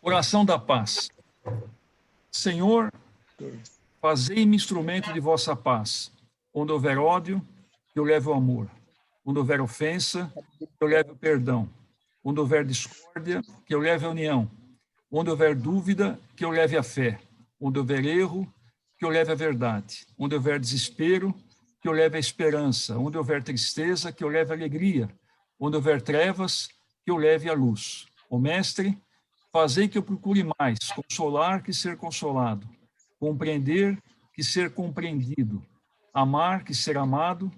Oração da paz. Senhor, fazei-me instrumento de vossa paz. Onde houver ódio, que eu leve o amor. Onde houver ofensa, que eu leve o perdão. Onde houver discórdia, que eu leve a união. Onde houver dúvida, que eu leve a fé. Onde houver erro, que eu leve a verdade. Onde houver desespero, que eu leve a esperança. Onde houver tristeza, que eu leve a alegria. Onde houver trevas, que eu leve a luz. Ó Mestre, fazei que eu procure mais consolar que ser consolado, compreender que ser compreendido, amar que ser amado,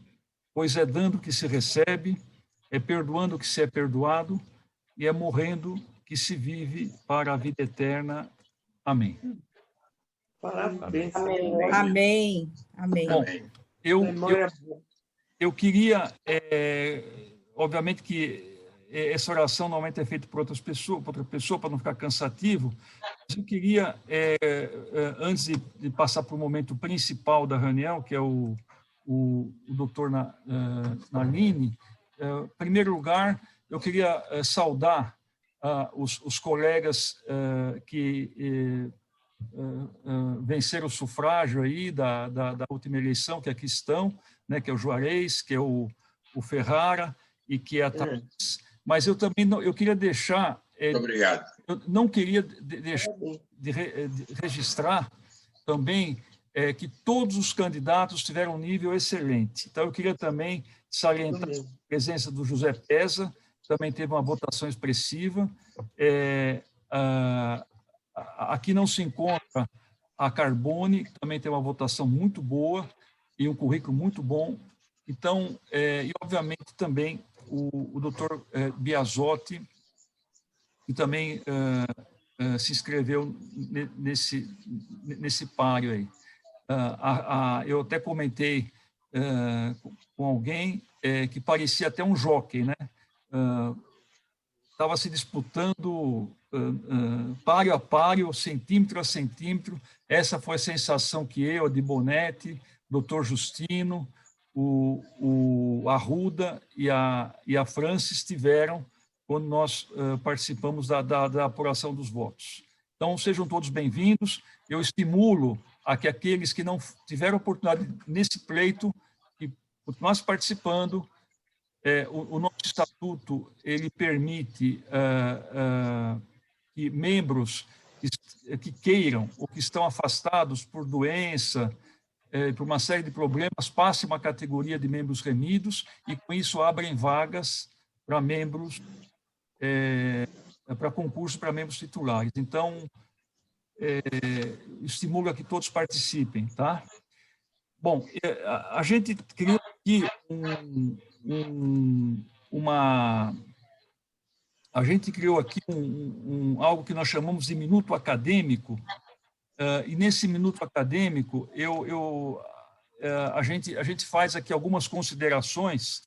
pois é dando que se recebe, é perdoando que se é perdoado, e é morrendo que se vive para a vida eterna. Amém. Parabéns. Amém. Amém. Bom, eu queria, obviamente que essa oração normalmente é feita por outra pessoa, para não ficar cansativo, mas eu queria, antes de passar para o momento principal da reunião, que é o doutor Naline, em primeiro lugar, eu queria saudar os colegas que venceram o sufrágio aí da última eleição, que aqui estão, né, que é o Juarez, que é o Ferrara e que é a Thaís. Mas eu também eu queria deixar... Obrigado. Eu não queria deixar de registrar também que todos os candidatos tiveram um nível excelente. Então, eu queria também salientar a presença do José Pesa, também teve uma votação expressiva. Aqui não se encontra a Carbone, que também tem uma votação muito boa e um currículo muito bom. Então, e obviamente também o doutor Biasotti, que também se inscreveu nesse páreo aí. Eu até comentei com alguém que parecia até um jockey, né? Estava se disputando páreo a páreo, centímetro a centímetro. Essa foi a sensação que eu, de Bonetti, doutor Justino, o Arruda e a Francis tiveram quando nós participamos da apuração dos votos. Então, sejam todos bem-vindos. Eu estimulo a que aqueles que não tiveram oportunidade nesse pleito, que continuassem participando. O nosso estatuto ele permite que membros que queiram ou que estão afastados por doença, por uma série de problemas, passem uma categoria de membros remidos e, com isso, abrem vagas para membros, para concurso para membros titulares. Então, estimulo a que todos participem, tá? Bom, a gente criou aqui algo que nós chamamos de minuto acadêmico, e nesse minuto acadêmico a gente faz aqui algumas considerações,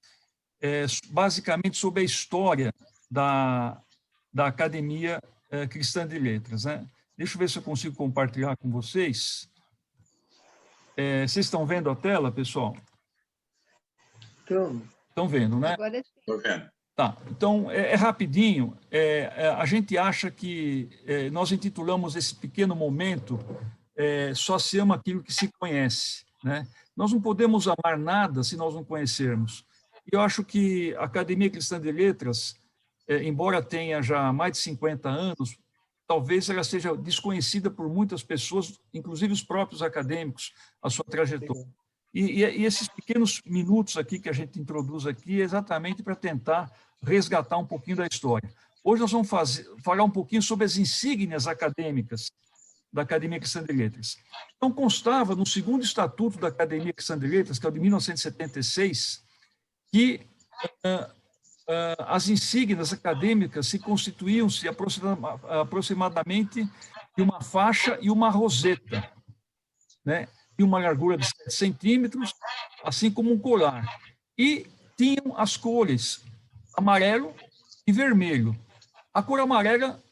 basicamente sobre a história da Academia Cristã de Letras, né? Deixa eu ver se eu consigo compartilhar com vocês. Vocês estão vendo a tela, pessoal? Estão vendo, né? Agora sim. Estou vendo. Tá, então, rapidinho. A gente acha que nós intitulamos esse pequeno momento Só se ama aquilo que se conhece, né? Nós não podemos amar nada se nós não conhecermos. E eu acho que a Academia Cristã de Letras, embora tenha já mais de 50 anos, talvez ela seja desconhecida por muitas pessoas, inclusive os próprios acadêmicos, a sua trajetória. E esses pequenos minutos aqui que a gente introduz aqui é exatamente para tentar resgatar um pouquinho da história. Hoje nós vamos falar um pouquinho sobre as insígnias acadêmicas da Academia Cristã de Letras. Então, constava no segundo estatuto da Academia Cristã de Letras, que é o de 1976, que as insígnias acadêmicas se constituíam-se aproximadamente de uma faixa e uma roseta, né? E uma largura de 7 centímetros, assim como um colar. E tinham as cores amarelo e vermelho. A cor amarela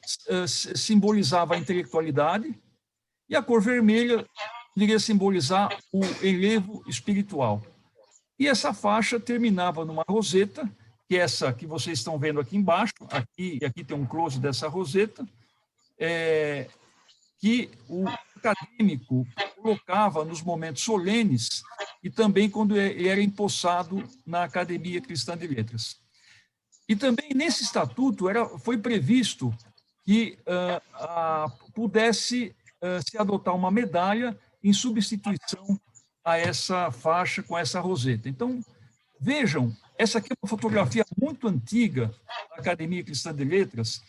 simbolizava a intelectualidade e a cor vermelha iria simbolizar o enlevo espiritual. E essa faixa terminava numa roseta que é essa que vocês estão vendo aqui embaixo, aqui tem um close dessa roseta, que o acadêmico colocava nos momentos solenes e também quando ele era empossado na Academia Cristã de Letras. E também nesse estatuto foi previsto que pudesse se adotar uma medalha em substituição a essa faixa com essa roseta. Então, vejam, essa aqui é uma fotografia muito antiga da Academia Cristã de Letras,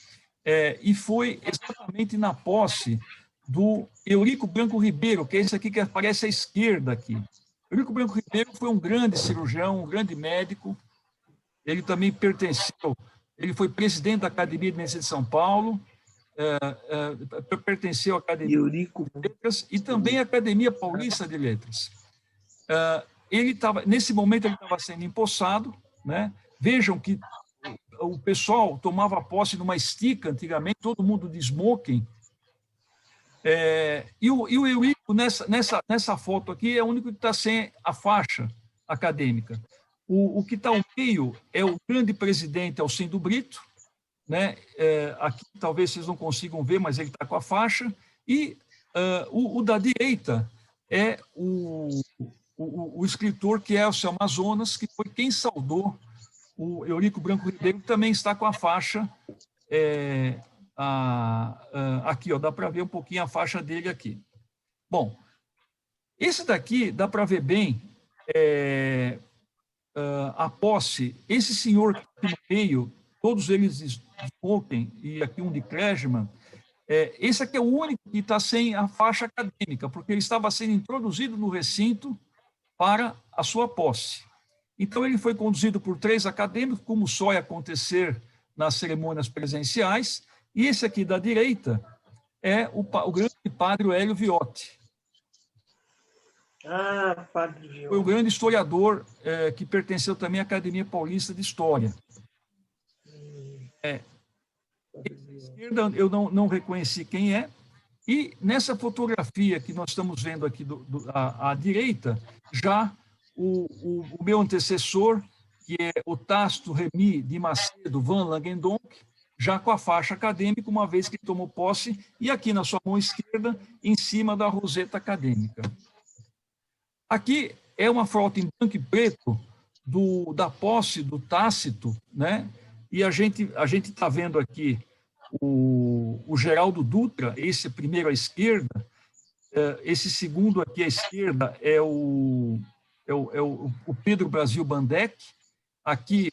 e foi exatamente na posse do Eurico Branco Ribeiro, que é esse aqui que aparece à esquerda aqui. Eurico Branco Ribeiro foi um grande cirurgião, um grande médico. Ele também ele foi presidente da Academia de Medicina de São Paulo, pertenceu à Academia de Letras e também à Academia Paulista de Letras. Nesse momento ele estava sendo empossado, né? Vejam que o pessoal tomava posse numa estica antigamente, todo mundo de smoking. E o Eurico, nessa foto aqui, é o único que está sem a faixa acadêmica. O que está ao meio é o grande presidente Alcindo Brito, né? Aqui talvez vocês não consigam ver, mas ele está com a faixa. E o da direita é o escritor que é o seu Amazonas, que foi quem saudou o Eurico Branco Ribeiro, que também está com a faixa. Aqui, ó, dá para ver um pouquinho a faixa dele aqui. Bom, esse daqui dá para ver bem a posse. Esse senhor aqui no meio, todos eles de smoking e aqui um de Clergyman, esse aqui é o único que está sem a faixa acadêmica, porque ele estava sendo introduzido no recinto para a sua posse. Então, ele foi conduzido por 3 acadêmicos, como só ia acontecer nas cerimônias presenciais, e esse aqui da direita é o grande padre Hélio Viotti. Padre Viotti. Foi um grande historiador que pertenceu também à Academia Paulista de História. À esquerda eu não reconheci quem é, e nessa fotografia que nós estamos vendo aqui à direita, já o meu antecessor, que é o Tácito Remy de Macedo Van Langendonck, já com a faixa acadêmica, uma vez que ele tomou posse, e aqui na sua mão esquerda, em cima da roseta acadêmica. Aqui é uma foto em branco e preto da posse do Tácito, né? E a gente está vendo aqui o Geraldo Dutra, esse primeiro à esquerda, esse segundo aqui à esquerda é o Pedro Brasil Bandeck, aqui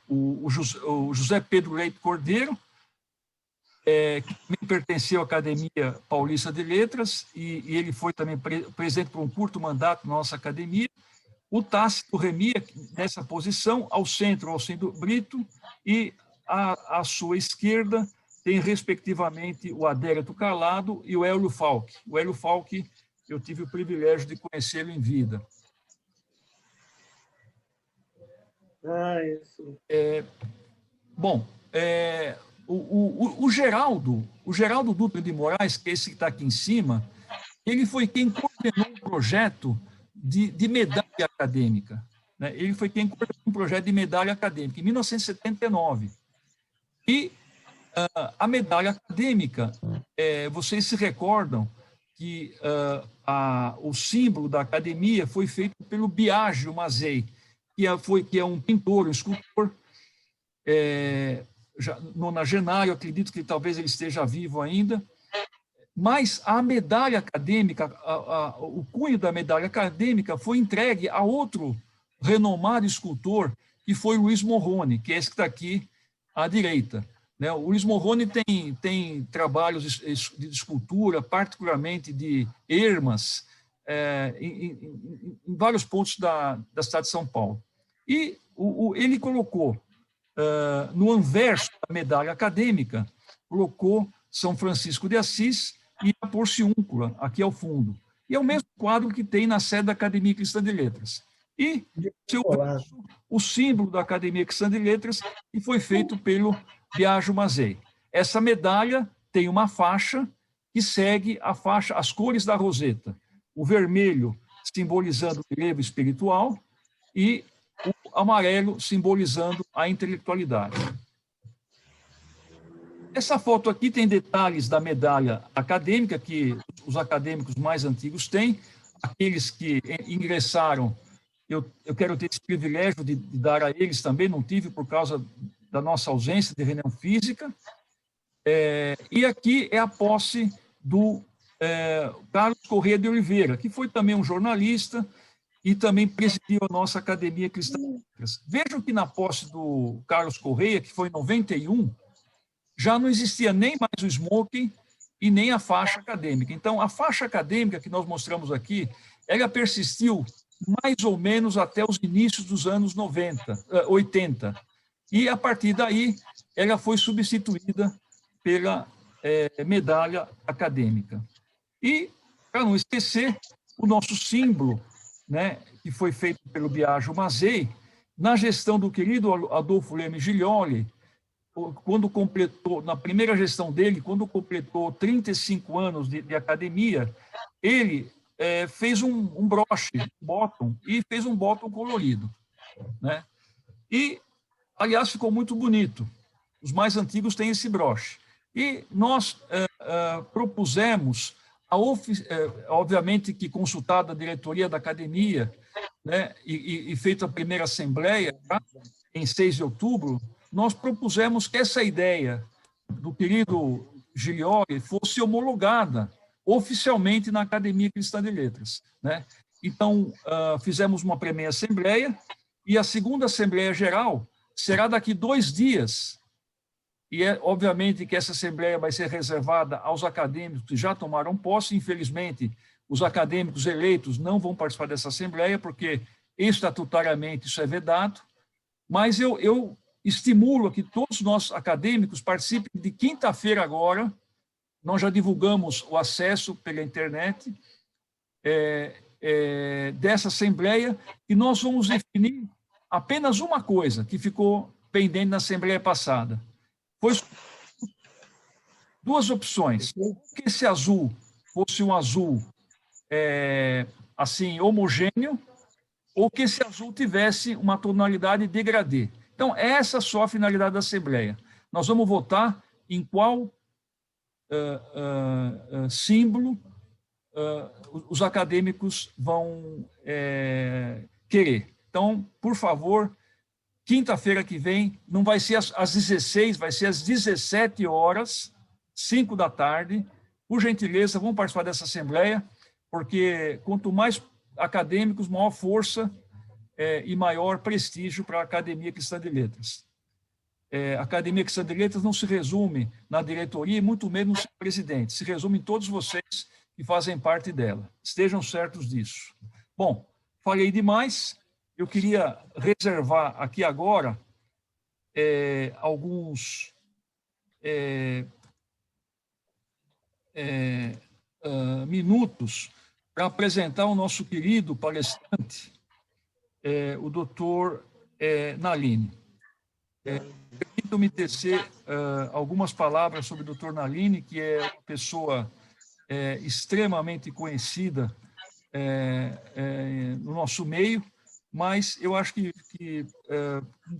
o José Pedro Leite Cordeiro, que também pertenceu à Academia Paulista de Letras, e ele foi também presidente por um curto mandato na nossa academia. O Tácito Remy, nessa posição, ao centro, Alcindo Brito, e à sua esquerda tem, respectivamente, o Adérito Calado e o Hélio Falck. O Hélio Falck, eu tive o privilégio de conhecê-lo em vida. Bom, o Geraldo Dutra de Moraes, que é esse que está aqui em cima, ele foi quem coordenou um projeto de medalha acadêmica, né? Ele foi quem coordenou um projeto de medalha acadêmica em 1979. E a medalha acadêmica, vocês se recordam que o símbolo da academia foi feito pelo Biagio Mazzei, que é um pintor, um escultor, nonagenário, acredito que talvez ele esteja vivo ainda, mas a medalha acadêmica, o cunho da medalha acadêmica foi entregue a outro renomado escultor, que foi Luiz Morrone, que é esse que está aqui à direita. O Luiz Morrone tem trabalhos de escultura, particularmente de ermas, em vários pontos da cidade de São Paulo. E ele colocou, no anverso da medalha acadêmica, colocou São Francisco de Assis e a Porciúncula, aqui ao fundo. E é o mesmo quadro que tem na sede da Academia Cristã de Letras. E o símbolo da Academia Cristã de Letras, que foi feito pelo Biagio Mazzei. Essa medalha tem uma faixa que segue as cores da roseta. O vermelho simbolizando o relevo espiritual, e o amarelo simbolizando a intelectualidade. Essa foto aqui tem detalhes da medalha acadêmica, que os acadêmicos mais antigos têm. Aqueles que ingressaram, eu quero ter esse privilégio de dar a eles também, não tive por causa da nossa ausência de reunião física. E aqui é a posse do Carlos Corrêa de Oliveira, que foi também um jornalista e também presidiu a nossa Academia Cristã de Letras. Vejam que na posse do Carlos Corrêa, que foi em 91, já não existia nem mais o smoking e nem a faixa acadêmica. Então, a faixa acadêmica que nós mostramos aqui, ela persistiu mais ou menos até os inícios dos anos 80. E, a partir daí, ela foi substituída pela medalha acadêmica. E, para não esquecer, o nosso símbolo, né, que foi feito pelo Biagio Mazei, na gestão do querido Adolfo Leme Giglioli, quando completou, na primeira gestão dele, quando completou 35 anos de academia, ele fez um broche, um bottom, e fez um bottom colorido, né? E, aliás, ficou muito bonito. Os mais antigos têm esse broche. E nós propusemos, obviamente que consultada a diretoria da academia, né, e feita a primeira assembleia, tá, em 6 de outubro, nós propusemos que essa ideia do querido Giglioli fosse homologada oficialmente na Academia Cristã de Letras, né? Então, fizemos uma primeira assembleia, e a segunda assembleia geral será daqui 2 dias, e obviamente que essa assembleia vai ser reservada aos acadêmicos que já tomaram posse. Infelizmente, os acadêmicos eleitos não vão participar dessa assembleia, porque estatutariamente isso é vedado, mas eu estimulo que todos os nossos acadêmicos participem de quinta-feira agora. Nós já divulgamos o acesso pela internet dessa assembleia, e nós vamos definir apenas uma coisa que ficou pendente na assembleia passada. Foi 2 opções. Que esse azul fosse um azul assim, homogêneo, ou que esse azul tivesse uma tonalidade degradê. Então, essa é só a finalidade da Assembleia. Nós vamos votar em qual símbolo os acadêmicos vão querer. Então, por favor, quinta-feira que vem, não vai ser às 16, vai ser às 17 horas, 5 da tarde. Por gentileza, vamos participar dessa Assembleia, porque quanto mais acadêmicos, maior força e maior prestígio para a Academia Cristã de Letras. A Academia Cristã de Letras não se resume na diretoria, e muito menos no seu presidente, se resume em todos vocês que fazem parte dela. Estejam certos disso. Bom, falei demais, eu queria reservar aqui agora alguns minutos para apresentar o nosso querido palestrante, o doutor Nalini. Permito-me tecer algumas palavras sobre o doutor Nalini, que é uma pessoa extremamente conhecida no nosso meio, mas eu acho que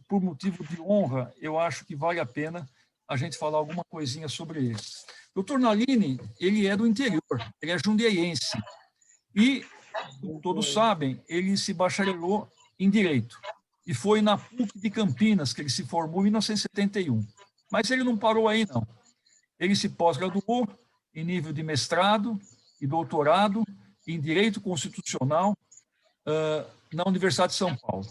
por motivo de honra, eu acho que vale a pena a gente falar alguma coisinha sobre ele. O doutor Nalini, ele é do interior, ele é jundiaiense, e, como todos sabem, ele se bacharelou em Direito, e foi na PUC de Campinas que ele se formou em 1971. Mas ele não parou aí, não. Ele se pós-graduou em nível de mestrado e doutorado em Direito Constitucional na Universidade de São Paulo.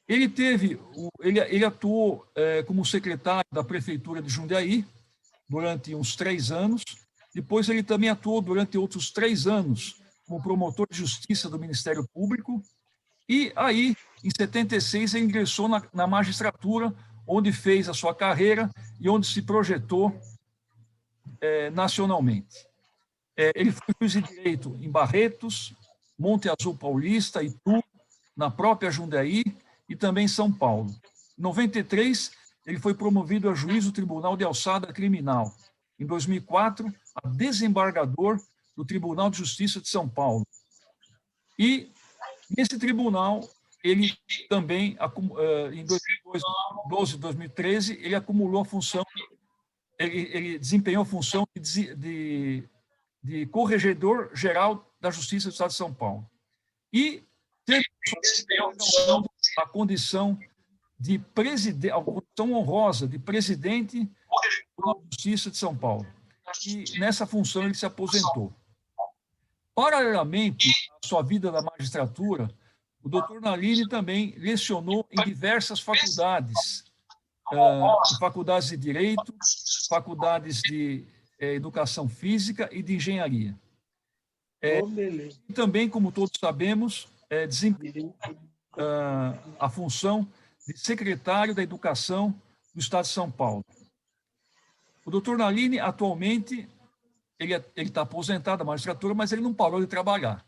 Ele atuou como secretário da Prefeitura de Jundiaí durante uns 3 anos. Depois ele também atuou durante outros 3 anos como promotor de justiça do Ministério Público. E aí, em 76, ele ingressou na magistratura, onde fez a sua carreira e onde se projetou nacionalmente. Ele foi juiz de direito em Barretos, Monte Azul Paulista, Itu, na própria Jundiaí e também em São Paulo. Em 93, ele foi promovido a juiz do Tribunal de Alçada Criminal. Em 2004, a desembargador do Tribunal de Justiça de São Paulo. E, nesse tribunal, ele também, em 2012 e 2013, ele acumulou a função, ele desempenhou a função de corregedor-geral da Justiça do Estado de São Paulo. E teve a condição de presidente, a condição honrosa de presidente da Justiça de São Paulo. E nessa função ele se aposentou. Paralelamente à sua vida da magistratura, o doutor Nalini também lecionou em diversas faculdades, faculdades de Direito, faculdades de Educação Física e de Engenharia. E também, como todos sabemos, desempenhou a função de secretário da Educação do Estado de São Paulo. O doutor Nalini, atualmente, ele está aposentado da magistratura, mas ele não parou de trabalhar.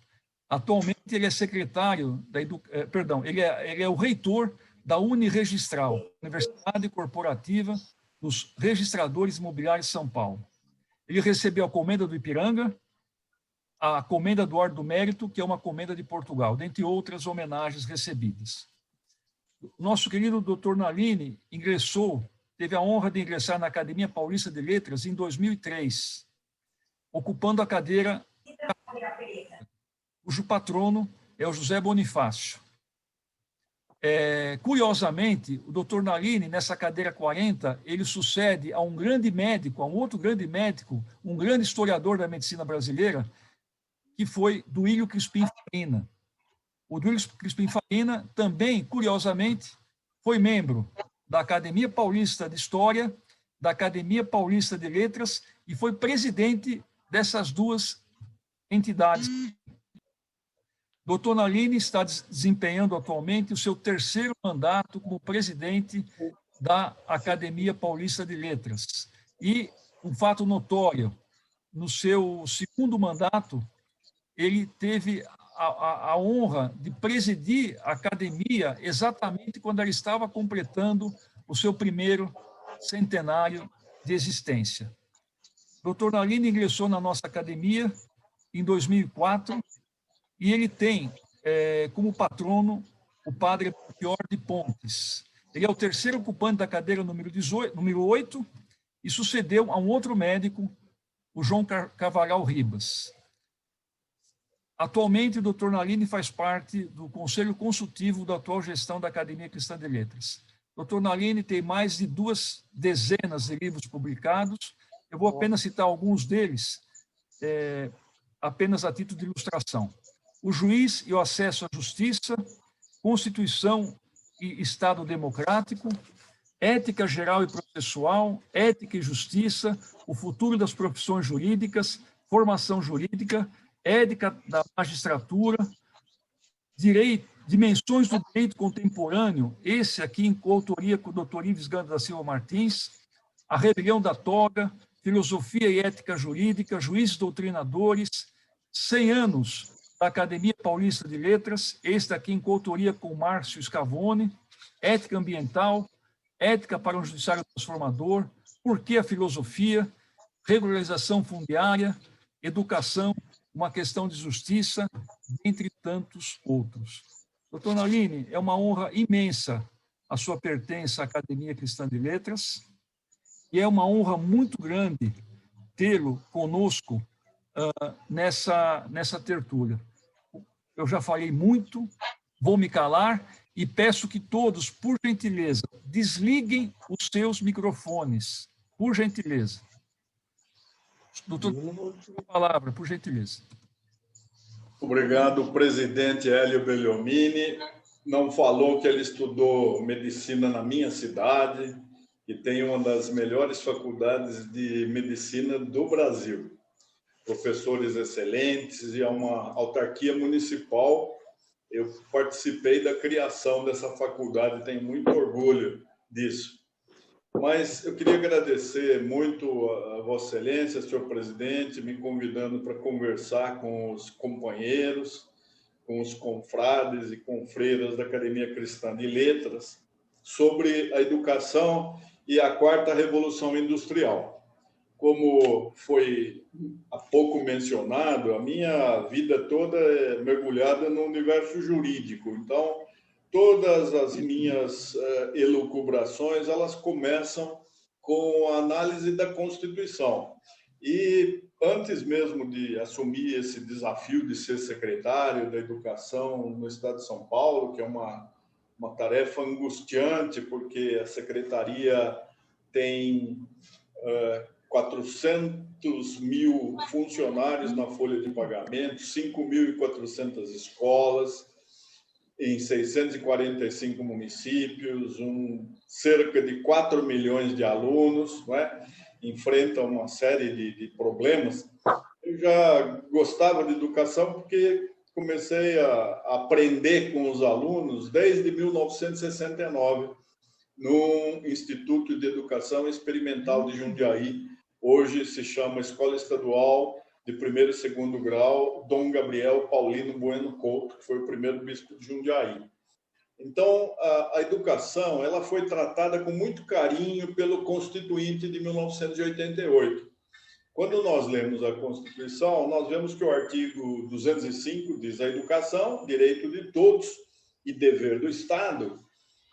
Atualmente, ele é secretário da ele é o reitor da Uniregistral, Universidade Corporativa dos Registradores Imobiliários de São Paulo. Ele recebeu a Comenda do Ipiranga, a Comenda do Ordem do Mérito, que é uma comenda de Portugal, dentre outras homenagens recebidas. Nosso querido doutor Nalini teve a honra de ingressar na Academia Paulista de Letras em 2003, ocupando a cadeira cujo patrono é o José Bonifácio. Curiosamente, o doutor Nalini, nessa cadeira 40, ele sucede a um grande médico, a um outro grande médico, um grande historiador da medicina brasileira, que foi Duílio Crispim Farina. O Duílio Crispim Farina também, curiosamente, foi membro da Academia Paulista de História, da Academia Paulista de Letras e foi presidente dessas duas entidades. Dr. Nalini está desempenhando atualmente o seu terceiro mandato como presidente da Academia Paulista de Letras. E um fato notório, no seu segundo mandato, ele teve a honra de presidir a academia exatamente quando ela estava completando o seu primeiro centenário de existência. Dr. Nalini ingressou na nossa academia em 2004 e ele tem como patrono o padre Belchior de Pontes. Ele é o terceiro ocupante da cadeira número 8 e sucedeu a um outro médico, o João Cavaral Ribas. Atualmente, o Dr. Nalini faz parte do Conselho Consultivo da atual gestão da Academia Cristã de Letras. Dr. Nalini tem mais de 2 dezenas de livros publicados. Eu vou apenas citar alguns deles, apenas a título de ilustração. O Juiz e o Acesso à Justiça, Constituição e Estado Democrático, Ética Geral e Processual, Ética e Justiça, O Futuro das Profissões Jurídicas, Formação Jurídica, Ética da Magistratura, Dimensões do Direito Contemporâneo, esse aqui em coautoria com o Dr. Ives Ganda da Silva Martins, A Rebelião da Toga, Filosofia e Ética Jurídica, Juízes Doutrinadores, 100 anos da Academia Paulista de Letras, este aqui em coautoria com Márcio Scavone, Ética Ambiental, Ética para um Judiciário Transformador, Por que a Filosofia, Regularização Fundiária, Educação, uma questão de justiça, entre tantos outros. Doutor Nalini, é uma honra imensa a sua pertença à Academia Cristã de Letras e é uma honra muito grande tê-lo conosco nessa tertúlia. Eu já falei muito, vou me calar e peço que todos, por gentileza, desliguem os seus microfones, por gentileza. Doutor, a palavra, por gentileza. Obrigado, presidente Hélio Belliomini. Não falou que ele estudou medicina na minha cidade, que tem uma das melhores faculdades de medicina do Brasil. Professores excelentes e é uma autarquia municipal. Eu participei da criação dessa faculdade, tenho muito orgulho disso. Mas eu queria agradecer muito a Vossa Excelência, senhor presidente, me convidando para conversar com os companheiros, com os confrades e confreiras da Academia Cristã de Letras sobre a educação e a 4ª Revolução Industrial. como foi há pouco mencionado, a minha vida toda é mergulhada no universo jurídico. Então, todas as minhas elucubrações, elas começam com a análise da Constituição. E antes mesmo de assumir esse desafio de ser secretário da Educação no Estado de São Paulo, que é uma tarefa angustiante, porque a secretaria tem 400 mil funcionários na folha de pagamento, 5.400 escolas, em 645 municípios, cerca de 4 milhões de alunos, não é? Enfrenta uma série de problemas. Eu já gostava de educação porque comecei a aprender com os alunos desde 1969, no Instituto de Educação Experimental de Jundiaí. Hoje se chama Escola Estadual de Primeiro e Segundo Grau Dom Gabriel Paulino Bueno Couto, que foi o primeiro bispo de Jundiaí. Então, a educação ela foi tratada com muito carinho pelo Constituinte de 1988. Quando nós lemos a Constituição, nós vemos que o artigo 205 diz: a educação, direito de todos e dever do Estado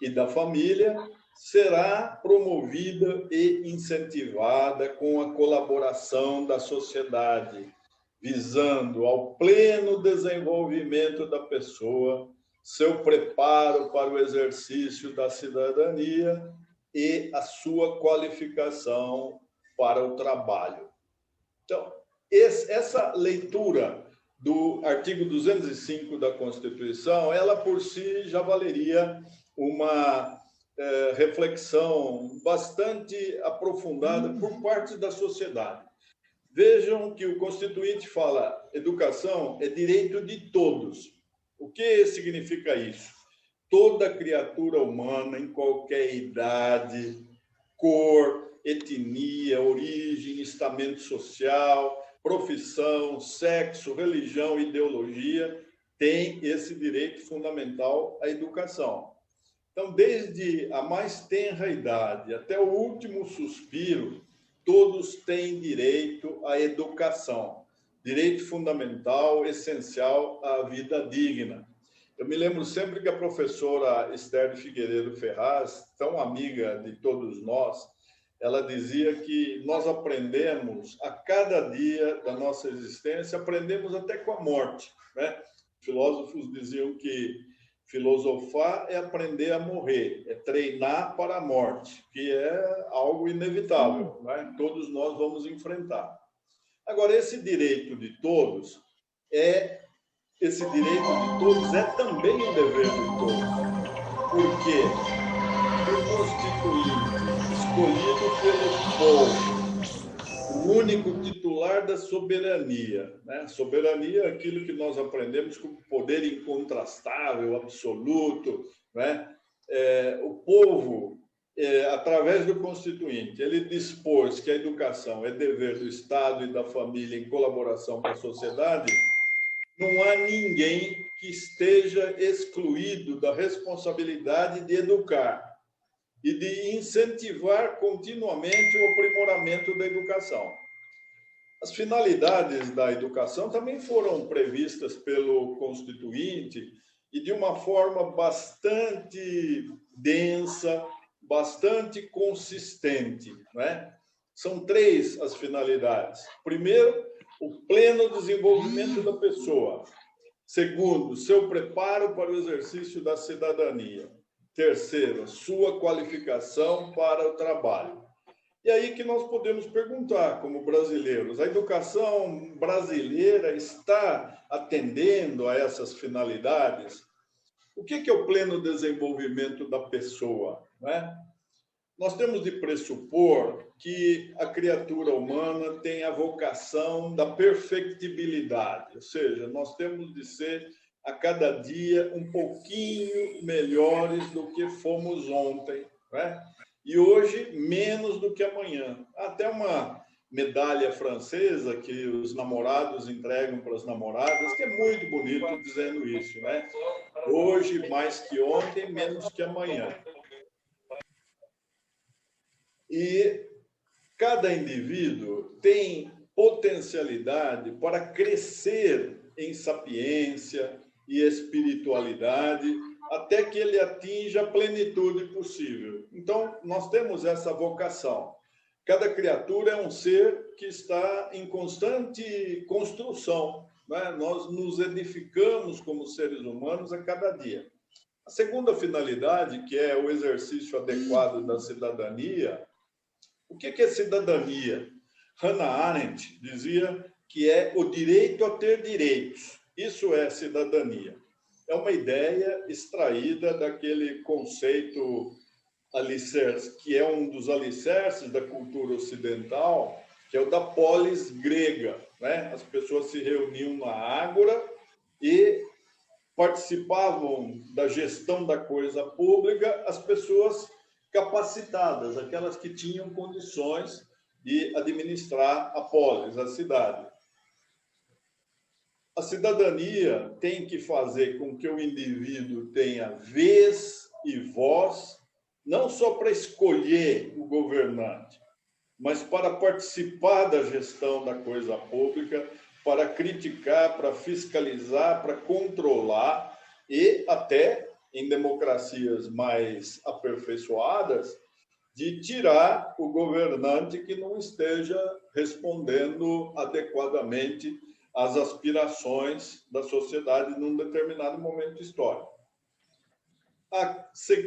e da família, será promovida e incentivada com a colaboração da sociedade, visando ao pleno desenvolvimento da pessoa, seu preparo para o exercício da cidadania e a sua qualificação para o trabalho. Então, essa leitura do artigo 205 da Constituição, ela por si já valeria uma reflexão bastante aprofundada por parte da sociedade. Vejam que o Constituinte fala: educação é direito de todos. O que significa isso? Toda criatura humana, em qualquer idade, cor, etnia, origem, estamento social, profissão, sexo, religião, ideologia, tem esse direito fundamental à educação. Então, desde a mais tenra idade até o último suspiro, todos têm direito à educação, direito fundamental, essencial à vida digna. Eu me lembro sempre que a professora Esther de Figueiredo Ferraz, tão amiga de todos nós, ela dizia que nós aprendemos a cada dia da nossa existência, aprendemos até com a morte, né? Filósofos diziam que filosofar é aprender a morrer, é treinar para a morte, que é algo inevitável, né? Todos nós vamos enfrentar. Agora, esse direito de todos é também um dever de todos. Por quê? O Constituinte, escolhido pelo povo, o único titular da soberania, né? Soberania é aquilo que nós aprendemos como poder incontrastável, absoluto, né? O povo, através do Constituinte, ele dispôs que a educação é dever do Estado e da família em colaboração com a sociedade. Não há ninguém que esteja excluído da responsabilidade de educar e de incentivar continuamente o aprimoramento da educação. As finalidades da educação também foram previstas pelo Constituinte e de uma forma bastante densa, bastante consistente, né? São 3 as finalidades. Primeiro, o pleno desenvolvimento da pessoa. Segundo, seu preparo para o exercício da cidadania. Terceiro, sua qualificação para o trabalho. E aí que nós podemos perguntar, como brasileiros, a educação brasileira está atendendo a essas finalidades? O que é o pleno desenvolvimento da pessoa, né? Nós temos de pressupor que a criatura humana tem a vocação da perfectibilidade, ou seja, nós temos de ser a cada dia um pouquinho melhores do que fomos ontem, né? E hoje menos do que amanhã. Até uma medalha francesa que os namorados entregam para as namoradas, que é muito bonito dizendo isso, né? Hoje mais que ontem, menos que amanhã. E cada indivíduo tem potencialidade para crescer em sapiência e espiritualidade até que ele atinja a plenitude possível. Então, nós temos essa vocação. Cada criatura é um ser que está em constante construção, né? Nós nos edificamos como seres humanos a cada dia. A segunda finalidade, que é o exercício adequado da cidadania. O que é cidadania? Hannah Arendt dizia que é o direito a ter direitos. Isso é cidadania. É uma ideia extraída daquele conceito alicerce, que é um dos alicerces da cultura ocidental, que é o da polis grega, né? As pessoas se reuniam na ágora e participavam da gestão da coisa pública as pessoas capacitadas, aquelas que tinham condições de administrar a polis, a cidade. A cidadania tem que fazer com que o indivíduo tenha vez e voz, não só para escolher o governante, mas para participar da gestão da coisa pública, para criticar, para fiscalizar, para controlar e até, em democracias mais aperfeiçoadas, de tirar o governante que não esteja respondendo adequadamente às aspirações da sociedade num determinado momento histórico.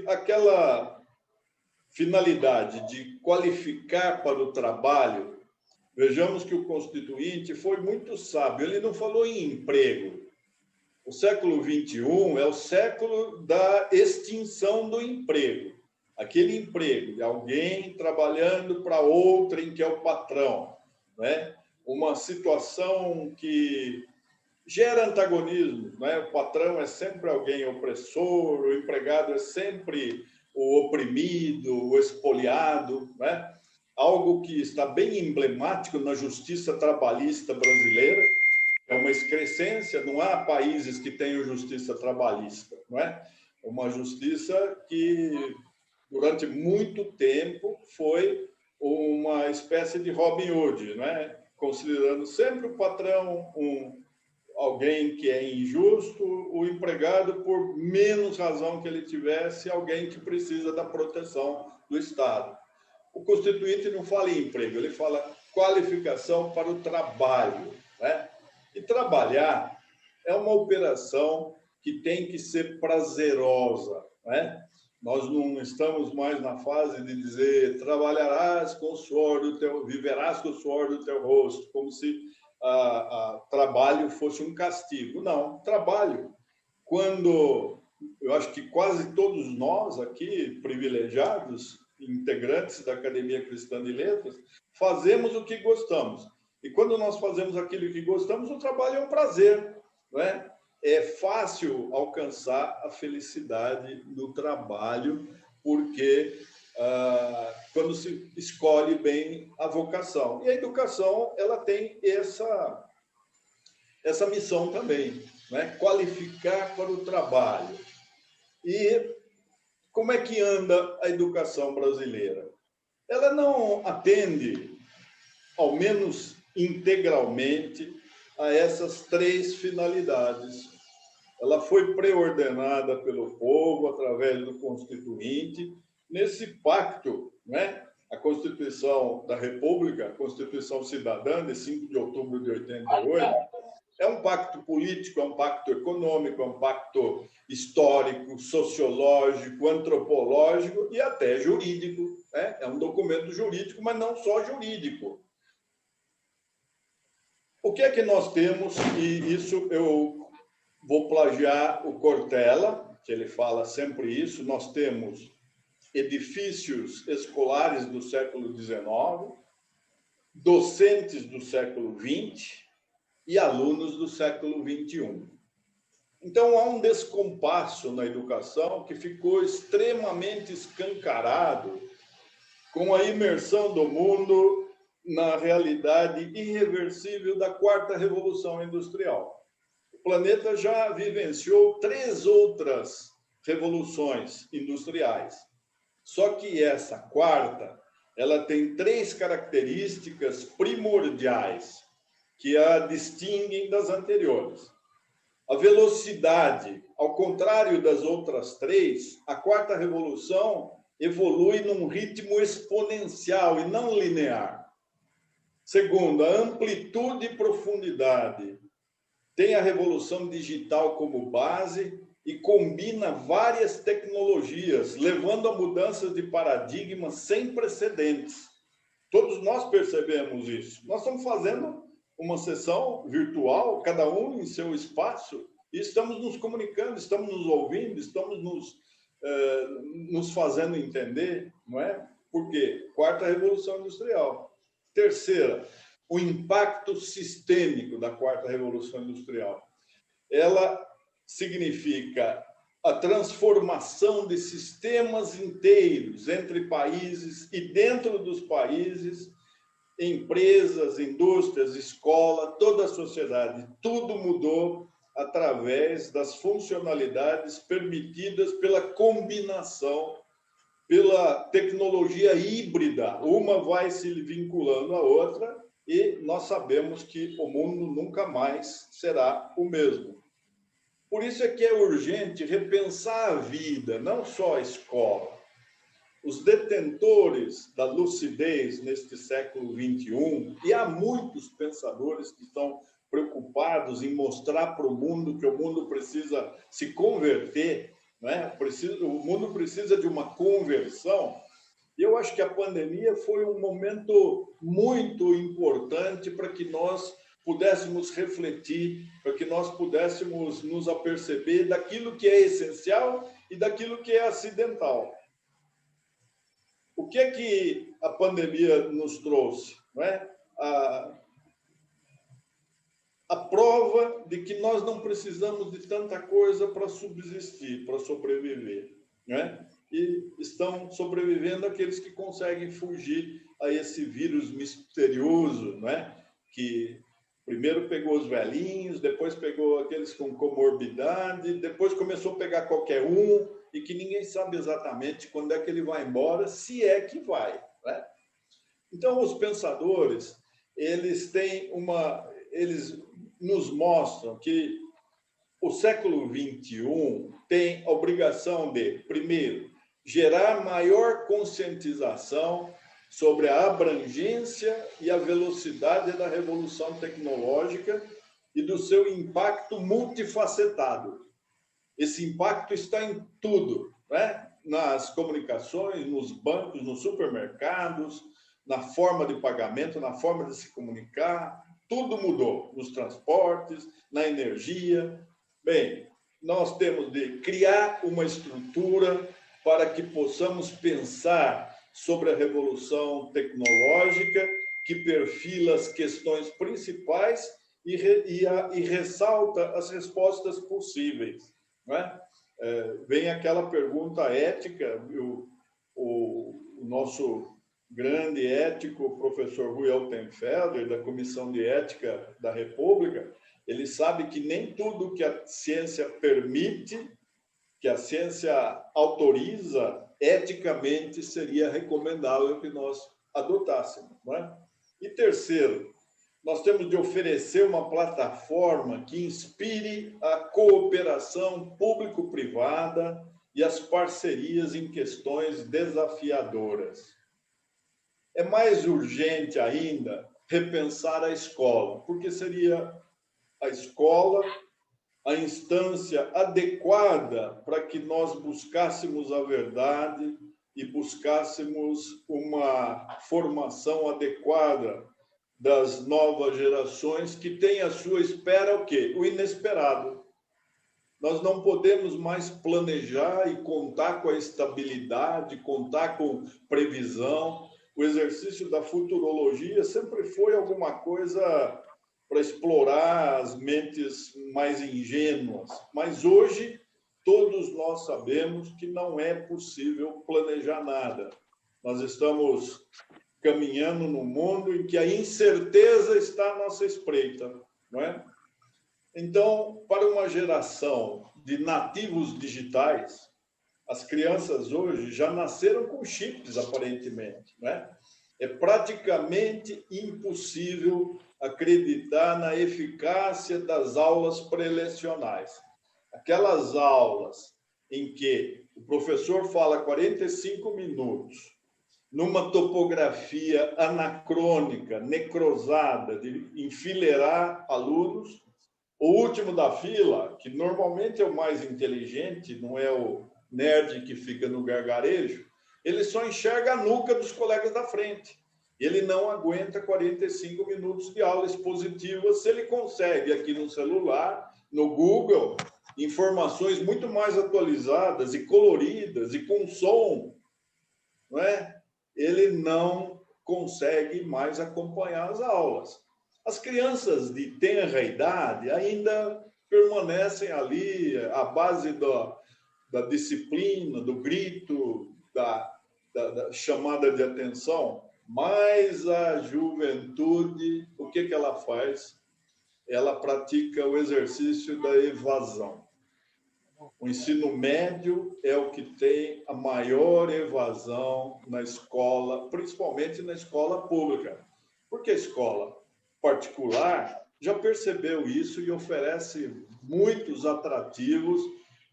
Aquela finalidade de qualificar para o trabalho, vejamos que o Constituinte foi muito sábio, ele não falou em emprego. O século XXI é o século da extinção do emprego. Aquele emprego de alguém trabalhando para outrem, que é o patrão, né? Uma situação que gera antagonismo, né? O patrão é sempre alguém opressor, o empregado é sempre o oprimido, o expoliado, né? Algo que está bem emblemático na justiça trabalhista brasileira, é uma excrescência, não há países que tenham justiça trabalhista, não é? É uma justiça que, durante muito tempo, foi uma espécie de Robin Hood, não é? Considerando sempre o patrão alguém que é injusto, o empregado, por menos razão que ele tivesse, alguém que precisa da proteção do Estado. O Constituinte não fala em emprego, ele fala qualificação para o trabalho, né? E trabalhar é uma operação que tem que ser prazerosa, né? Nós não estamos mais na fase de dizer trabalharás com o suor do teu, viverás com o suor do teu rosto, como se trabalho fosse um castigo. Não, trabalho. Quando eu acho que quase todos nós aqui, privilegiados, integrantes da Academia Cristã de Letras, fazemos o que gostamos. E quando nós fazemos aquilo que gostamos, o trabalho é um prazer, não é? É fácil alcançar a felicidade no trabalho, porque quando se escolhe bem a vocação. E a educação, ela tem essa missão também, né? Qualificar para o trabalho. E como é que anda a educação brasileira? Ela não atende, ao menos integralmente, a essas três finalidades. Ela foi preordenada pelo povo através do Constituinte, nesse pacto, né? A Constituição da República, a Constituição Cidadã, de 5 de outubro de 88, é um pacto político, é um pacto econômico, é um pacto histórico, sociológico, antropológico e até jurídico, né? É um documento jurídico, mas não só jurídico. O que é que nós temos? E isso eu vou plagiar o Cortella, que ele fala sempre isso. Nós temos edifícios escolares do século XIX, docentes do século XX e alunos do século XXI. Então, há um descompasso na educação que ficou extremamente escancarado com a imersão do mundo na realidade irreversível da quarta revolução industrial. O planeta já vivenciou 3 outras revoluções industriais. Só que essa quarta, ela tem 3 características primordiais que a distinguem das anteriores. A velocidade, ao contrário das outras 3, a quarta revolução evolui num ritmo exponencial e não linear. Segundo, a amplitude e profundidade. Tem a revolução digital como base e combina várias tecnologias, levando a mudanças de paradigma sem precedentes. Todos nós percebemos isso. Nós estamos fazendo uma sessão virtual, cada um em seu espaço, e estamos nos comunicando, estamos nos ouvindo, estamos nos fazendo entender, não é? Por quê? Quarta revolução industrial. Terceira, o impacto sistêmico da quarta revolução industrial. Ela significa a transformação de sistemas inteiros entre países e dentro dos países, empresas, indústrias, escola, toda a sociedade. Tudo mudou através das funcionalidades permitidas pela combinação, pela tecnologia híbrida. Uma vai se vinculando à outra e nós sabemos que o mundo nunca mais será o mesmo. Por isso é que é urgente repensar a vida, não só a escola. Os detentores da lucidez neste século XXI, e há muitos pensadores que estão preocupados em mostrar para o mundo que o mundo precisa se converter, né? O mundo precisa de uma conversão. E eu acho que a pandemia foi um momento muito importante para que nós pudéssemos refletir, para que nós pudéssemos nos aperceber daquilo que é essencial e daquilo que é acidental. O que é que a pandemia nos trouxe? Não é? A prova de que nós não precisamos de tanta coisa para subsistir, para sobreviver. Não é? E estão sobrevivendo aqueles que conseguem fugir a esse vírus misterioso, não é? Que primeiro pegou os velhinhos, depois pegou aqueles com comorbidade, depois começou a pegar qualquer um, e que ninguém sabe exatamente quando é que ele vai embora, se é que vai, né? Então, os pensadores, eles nos mostram que o século XXI tem a obrigação de, primeiro, gerar maior conscientização sobre a abrangência e a velocidade da revolução tecnológica e do seu impacto multifacetado. Esse impacto está em tudo, né? Nas comunicações, nos bancos, nos supermercados, na forma de pagamento, na forma de se comunicar. Tudo mudou, nos transportes, na energia. Bem, nós temos de criar uma estrutura para que possamos pensar sobre a revolução tecnológica, que perfila as questões principais e ressalta as respostas possíveis. Não é? Vem aquela pergunta ética, o nosso grande ético, professor Rui Altenfelder, da Comissão de Ética da República, ele sabe que nem tudo que a ciência permite, que a ciência autoriza, eticamente seria recomendável que nós adotássemos. Não é? E terceiro, nós temos de oferecer uma plataforma que inspire a cooperação público-privada e as parcerias em questões desafiadoras. É mais urgente ainda repensar a escola, porque seria a escola a instância adequada para que nós buscássemos a verdade e buscássemos uma formação adequada das novas gerações que têm à sua espera o quê? O inesperado. Nós não podemos mais planejar e contar com a estabilidade, contar com previsão. O exercício da futurologia sempre foi alguma coisa para explorar as mentes mais ingênuas. Mas hoje, todos nós sabemos que não é possível planejar nada. Nós estamos caminhando num mundo em que a incerteza está à nossa espreita, não é? Então, para uma geração de nativos digitais, as crianças hoje já nasceram com chips, aparentemente, não é? É praticamente impossível acreditar na eficácia das aulas prelecionais. Aquelas aulas em que o professor fala 45 minutos, numa topografia anacrônica, necrosada, de enfileirar alunos, o último da fila, que normalmente é o mais inteligente, não é o nerd que fica no gargarejo, ele só enxerga a nuca dos colegas da frente. Ele não aguenta 45 minutos de aula expositiva se ele consegue aqui no celular, no Google, informações muito mais atualizadas e coloridas e com som, não é? Ele não consegue mais acompanhar as aulas. As crianças de tenra idade ainda permanecem ali à base da disciplina, do grito, da chamada de atenção, mas a juventude, o que ela faz? Ela pratica o exercício da evasão. O ensino médio é o que tem a maior evasão na escola, principalmente na escola pública. Porque a escola particular já percebeu isso e oferece muitos atrativos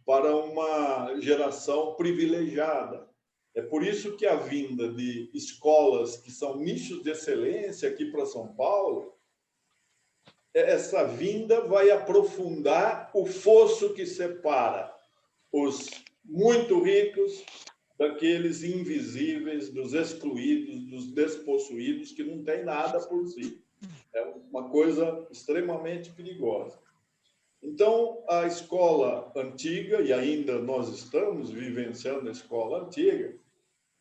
para uma geração privilegiada. É por isso que a vinda de escolas que são nichos de excelência aqui para São Paulo, essa vinda vai aprofundar o fosso que separa os muito ricos daqueles invisíveis, dos excluídos, dos despossuídos, que não têm nada por si. É uma coisa extremamente perigosa. Então, a escola antiga, e ainda nós estamos vivenciando a escola antiga,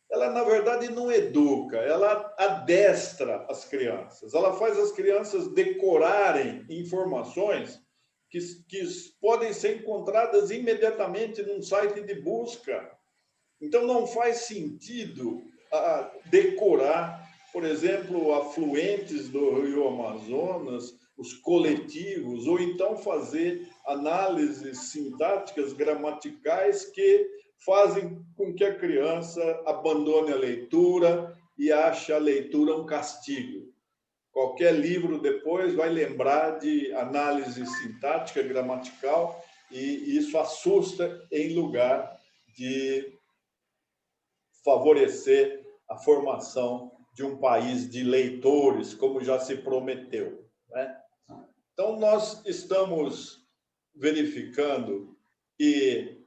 ela, na verdade, não educa, ela adestra as crianças. Ela faz as crianças decorarem informações que podem ser encontradas imediatamente num site de busca. Então, não faz sentido decorar, por exemplo, afluentes do Rio Amazonas, os coletivos, ou então fazer análises sintáticas, gramaticais que fazem com que a criança abandone a leitura e ache a leitura um castigo. Qualquer livro depois vai lembrar de análise sintática, gramatical, e isso assusta em lugar de favorecer a formação de um país de leitores, como já se prometeu, né? Então, nós estamos verificando que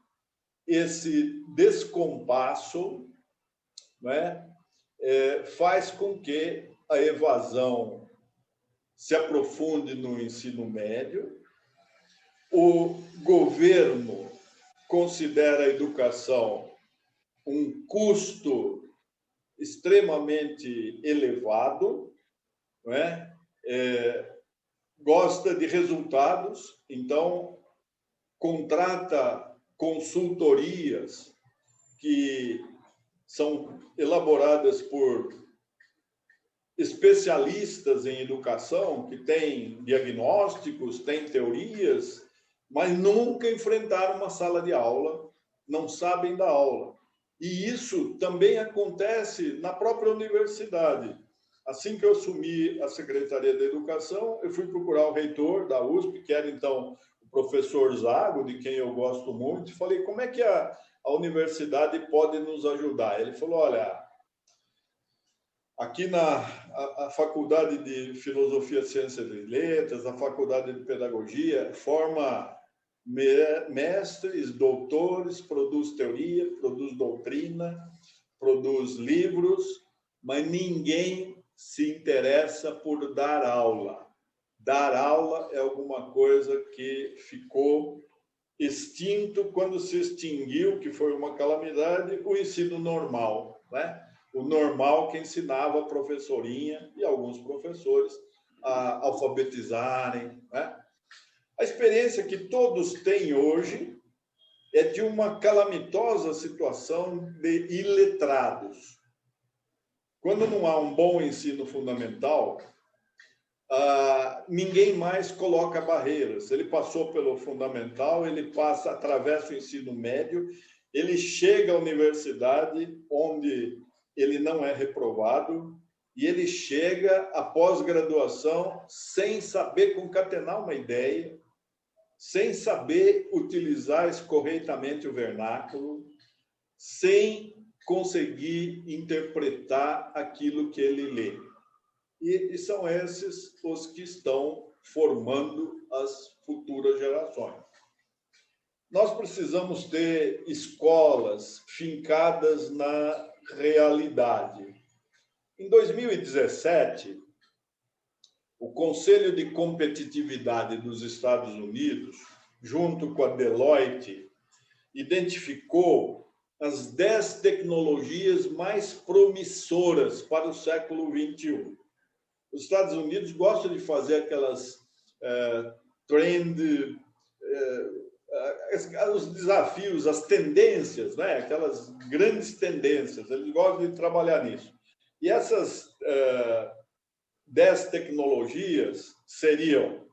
esse descompasso, né, faz com que a evasão se aprofunde no ensino médio. O governo considera a educação um custo extremamente elevado, não é? Gosta de resultados, então contrata consultorias que são elaboradas por especialistas em educação, que têm diagnósticos, têm teorias, mas nunca enfrentaram uma sala de aula, não sabem da aula. E isso também acontece na própria universidade. Assim que eu assumi a Secretaria da Educação, eu fui procurar o reitor da USP, que era, então, o professor Zago, de quem eu gosto muito, e falei, como é que a universidade pode nos ajudar? Ele falou, olha, aqui a Faculdade de Filosofia, Ciências e Letras, a Faculdade de Pedagogia, forma mestres, doutores, produz teoria, produz doutrina, produz livros, mas ninguém se interessa por dar aula. Dar aula é alguma coisa que ficou extinto quando se extinguiu, que foi uma calamidade, o ensino normal, né? O normal que ensinava a professorinha e alguns professores a alfabetizarem, né? A experiência que todos têm hoje é de uma calamitosa situação de iletrados. Quando não há um bom ensino fundamental, ninguém mais coloca barreiras. Ele passou pelo fundamental, ele passa, atravessa o ensino médio, ele chega à universidade, onde ele não é reprovado, e ele chega à pós-graduação sem saber concatenar uma ideia, sem saber utilizar corretamente o vernáculo, sem conseguir interpretar aquilo que ele lê. E são esses os que estão formando as futuras gerações. Nós precisamos ter escolas fincadas na realidade. Em 2017, o Conselho de Competitividade dos Estados Unidos, junto com a Deloitte, identificou as 10 tecnologias mais promissoras para o século XXI. Os Estados Unidos gostam de fazer aquelas os desafios, as tendências, né? Aquelas grandes tendências, eles gostam de trabalhar nisso. E essas 10 tecnologias seriam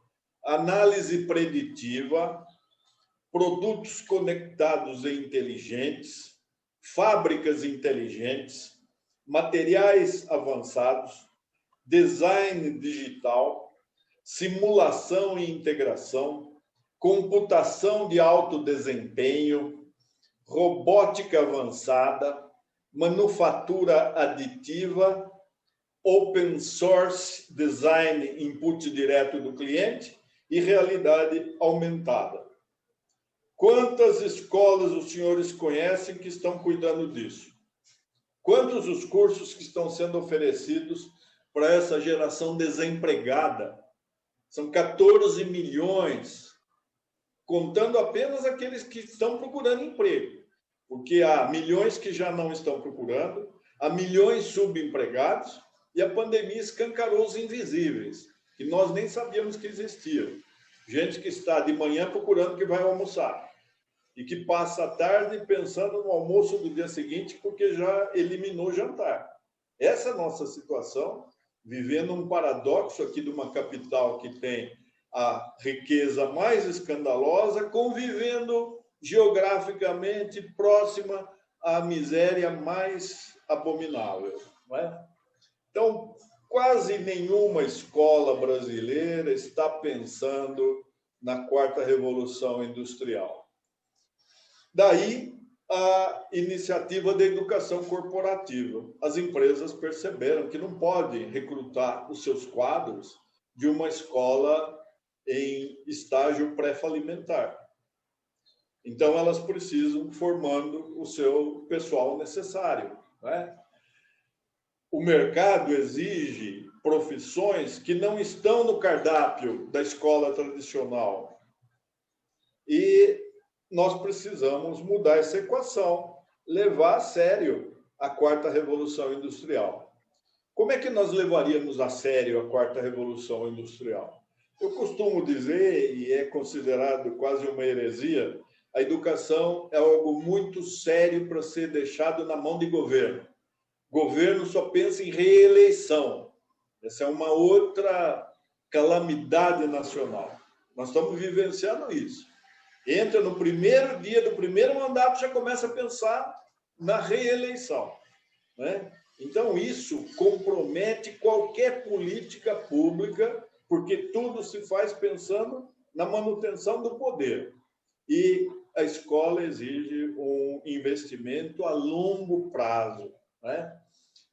análise preditiva, produtos conectados e inteligentes, fábricas inteligentes, materiais avançados, design digital, simulação e integração, computação de alto desempenho, robótica avançada, manufatura aditiva, open source design, input direto do cliente e realidade aumentada. Quantas escolas os senhores conhecem que estão cuidando disso? Quantos os cursos que estão sendo oferecidos para essa geração desempregada? São 14 milhões, contando apenas aqueles que estão procurando emprego, porque há milhões que já não estão procurando, há milhões subempregados, e a pandemia escancarou os invisíveis, que nós nem sabíamos que existiam. Gente que está de manhã procurando que vai almoçar, e que passa a tarde pensando no almoço do dia seguinte, porque já eliminou o jantar. Essa é a nossa situação, vivendo um paradoxo aqui de uma capital que tem a riqueza mais escandalosa, convivendo geograficamente próxima à miséria mais abominável, não é? Então, quase nenhuma escola brasileira está pensando na quarta revolução industrial. Daí a iniciativa da educação corporativa. As empresas perceberam que não podem recrutar os seus quadros de uma escola em estágio pré-falimentar. Então, elas precisam formando o seu pessoal necessário, né? O mercado exige profissões que não estão no cardápio da escola tradicional. E nós precisamos mudar essa equação, levar a sério a quarta revolução industrial. Como é que nós levaríamos a sério a quarta revolução industrial? Eu costumo dizer, e é considerado quase uma heresia, a educação é algo muito sério para ser deixado na mão de governo. Governo só pensa em reeleição. Essa é uma outra calamidade nacional. Nós estamos vivenciando isso. Entra no primeiro dia do primeiro mandato, já começa a pensar na reeleição, né? Então, isso compromete qualquer política pública, porque tudo se faz pensando na manutenção do poder. E a escola exige um investimento a longo prazo, né?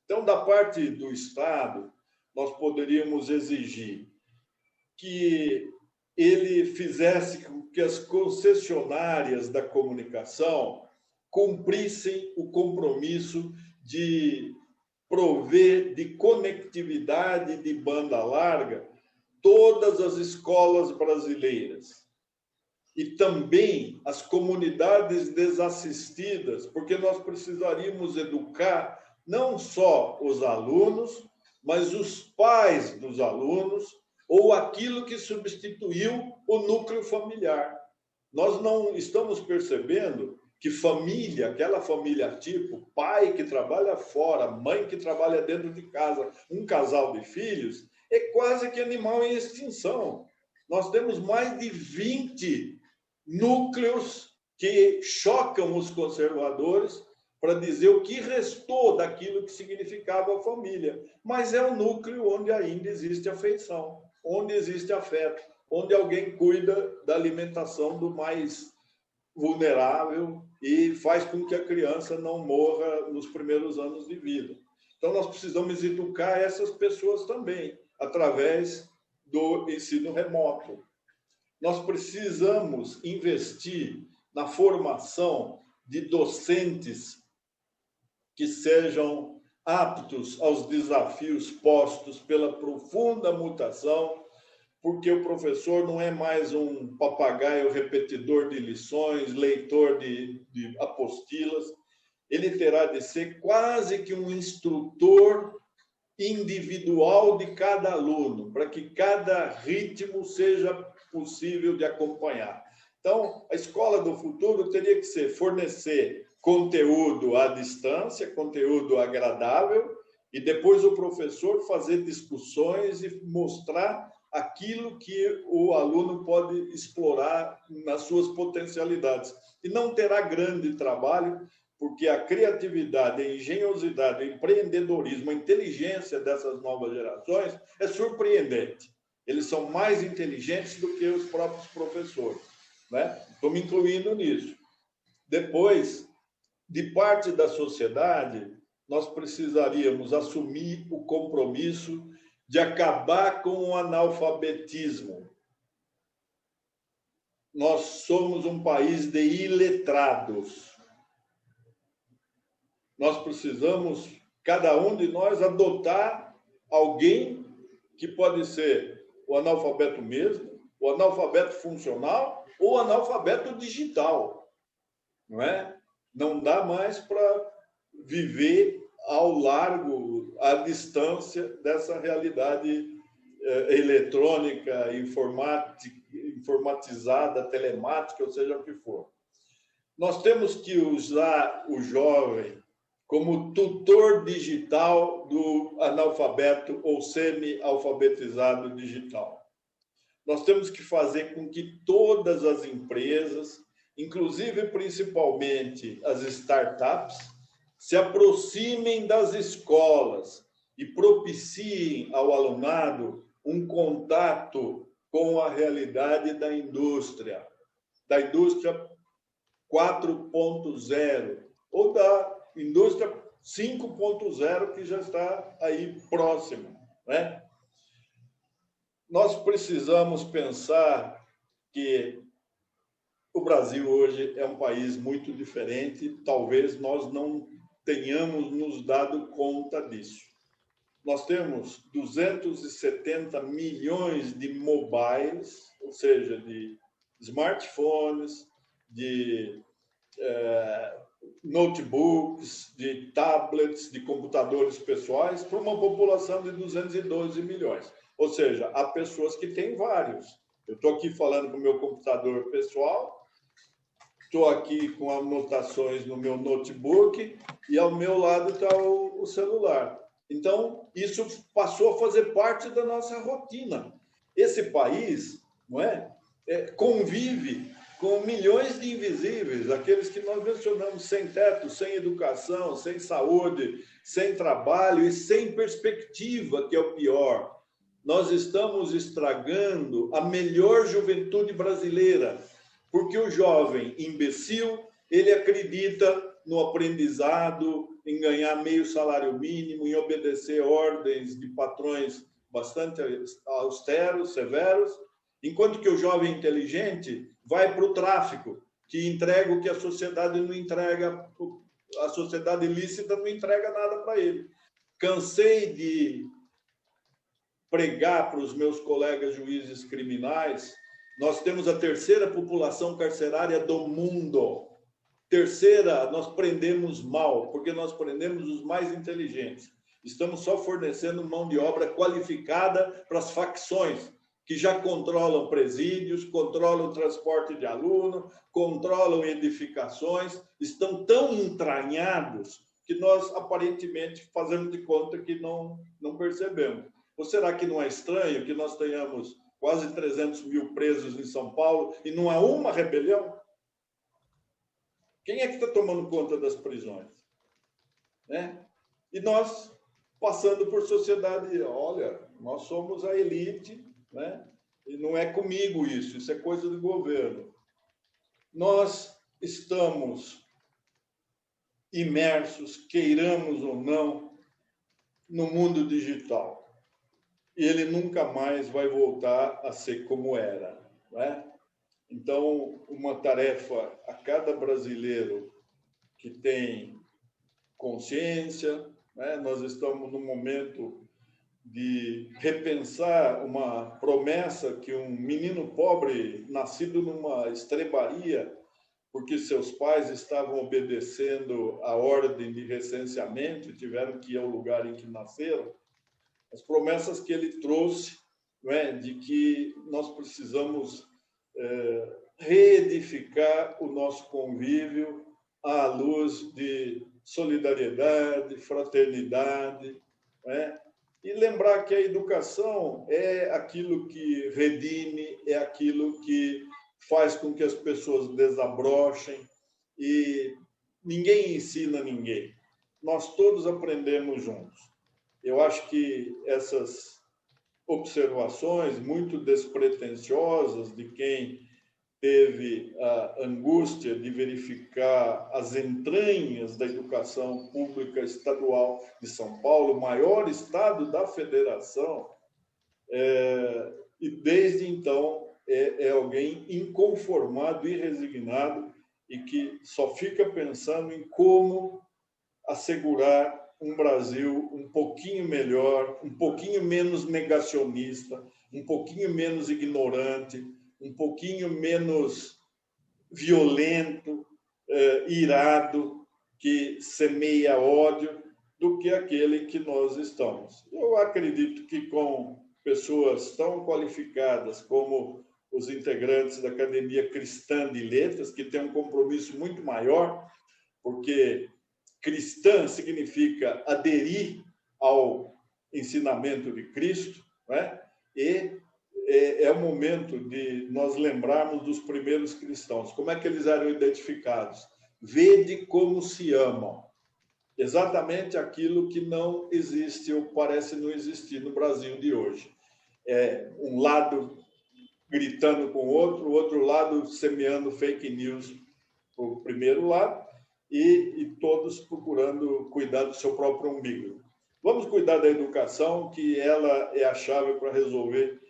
Então, da parte do Estado, nós poderíamos exigir que ele fizesse com que as concessionárias da comunicação cumprissem o compromisso de prover de conectividade de banda larga todas as escolas brasileiras e também as comunidades desassistidas, porque nós precisaríamos educar não só os alunos, mas os pais dos alunos, ou aquilo que substituiu o núcleo familiar. Nós não estamos percebendo que família, aquela família tipo, pai que trabalha fora, mãe que trabalha dentro de casa, um casal de filhos, é quase que animal em extinção. Nós temos mais de 20 núcleos que chocam os conservadores para dizer o que restou daquilo que significava a família. Mas é o núcleo onde ainda existe afeição, onde existe afeto, onde alguém cuida da alimentação do mais vulnerável e faz com que a criança não morra nos primeiros anos de vida. Então, nós precisamos educar essas pessoas também, através do ensino remoto. Nós precisamos investir na formação de docentes que sejam aptos aos desafios postos pela profunda mutação, porque o professor não é mais um papagaio repetidor de lições, leitor de apostilas. Ele terá de ser quase que um instrutor individual de cada aluno, para que cada ritmo seja possível de acompanhar. Então, a escola do futuro teria que fornecer conteúdo à distância, conteúdo agradável, e depois o professor fazer discussões e mostrar aquilo que o aluno pode explorar nas suas potencialidades. E não terá grande trabalho, porque a criatividade, a engenhosidade, o empreendedorismo, a inteligência dessas novas gerações é surpreendente. Eles são mais inteligentes do que os próprios professores, né? Estou me incluindo nisso. Depois, de parte da sociedade, nós precisaríamos assumir o compromisso de acabar com o analfabetismo. Nós somos um país de iletrados. Nós precisamos, cada um de nós, adotar alguém que pode ser o analfabeto mesmo, o analfabeto funcional ou o analfabeto digital. Não é? Não dá mais para viver ao largo, à distância dessa realidade eletrônica, informatizada, telemática, ou seja o que for. Nós temos que usar o jovem como tutor digital do analfabeto ou semi-alfabetizado digital. Nós temos que fazer com que todas as empresas, inclusive principalmente as startups, se aproximem das escolas e propiciem ao alunado um contato com a realidade da indústria 4.0 ou da indústria 5.0, que já está aí próximo, né? Nós precisamos pensar que o Brasil hoje é um país muito diferente, talvez nós não tenhamos nos dado conta disso. Nós temos 270 milhões de mobiles, ou seja, de smartphones, de notebooks, de tablets, de computadores pessoais, para uma população de 212 milhões. Ou seja, há pessoas que têm vários. Eu estou aqui falando com o meu computador pessoal, estou aqui com anotações no meu notebook e ao meu lado está o celular. Então, isso passou a fazer parte da nossa rotina. Esse país, não é? Convive com milhões de invisíveis, aqueles que nós mencionamos, sem teto, sem educação, sem saúde, sem trabalho e sem perspectiva, que é o pior. Nós estamos estragando a melhor juventude brasileira, porque o jovem imbecil, ele acredita no aprendizado, em ganhar meio salário mínimo, em obedecer ordens de patrões bastante austeros, severos, enquanto que o jovem inteligente vai para o tráfico, que entrega o que a sociedade não entrega, a sociedade ilícita não entrega nada para ele. Cansei de pregar para os meus colegas juízes criminais. Nós temos a terceira população carcerária do mundo. Terceira, nós prendemos mal, porque nós prendemos os mais inteligentes. Estamos só fornecendo mão de obra qualificada para as facções, que já controlam presídios, controlam o transporte de aluno, controlam edificações, estão tão entranhados que nós, aparentemente, fazemos de conta que não percebemos. Ou será que não é estranho que nós tenhamos quase 300 mil presos em São Paulo e não há uma rebelião? Quem é que está tomando conta das prisões? né? E nós, passando por sociedade, olha, nós somos a elite, né? E não é comigo isso é coisa do governo. Nós estamos imersos, queiramos ou não, no mundo digital. E ele nunca mais vai voltar a ser como era, né? Então, uma tarefa a cada brasileiro que tem consciência, né? Nós estamos num momento de repensar uma promessa que um menino pobre, nascido numa estrebaria, porque seus pais estavam obedecendo a ordem de recenseamento e tiveram que ir ao lugar em que nasceram, as promessas que ele trouxe, não é, de que nós precisamos reedificar o nosso convívio à luz de solidariedade, fraternidade, né? E lembrar que a educação é aquilo que redime, é aquilo que faz com que as pessoas desabrochem, e ninguém ensina ninguém. Nós todos aprendemos juntos. Eu acho que essas observações muito despretensiosas de quem teve a angústia de verificar as entranhas da educação pública estadual de São Paulo, o maior estado da federação, e desde então é alguém inconformado e resignado e que só fica pensando em como assegurar um Brasil um pouquinho melhor, um pouquinho menos negacionista, um pouquinho menos ignorante, um pouquinho menos violento, irado, que semeia ódio, do que aquele que nós estamos. Eu acredito que com pessoas tão qualificadas como os integrantes da Academia Cristã de Letras, que tem um compromisso muito maior, porque cristã significa aderir ao ensinamento de Cristo, né? E é o momento de nós lembrarmos dos primeiros cristãos. Como é que eles eram identificados? Vede como se amam. Exatamente aquilo que não existe ou parece não existir no Brasil de hoje. É um lado gritando com o outro lado semeando fake news para o primeiro lado, e todos procurando cuidar do seu próprio umbigo. Vamos cuidar da educação, que ela é a chave para resolver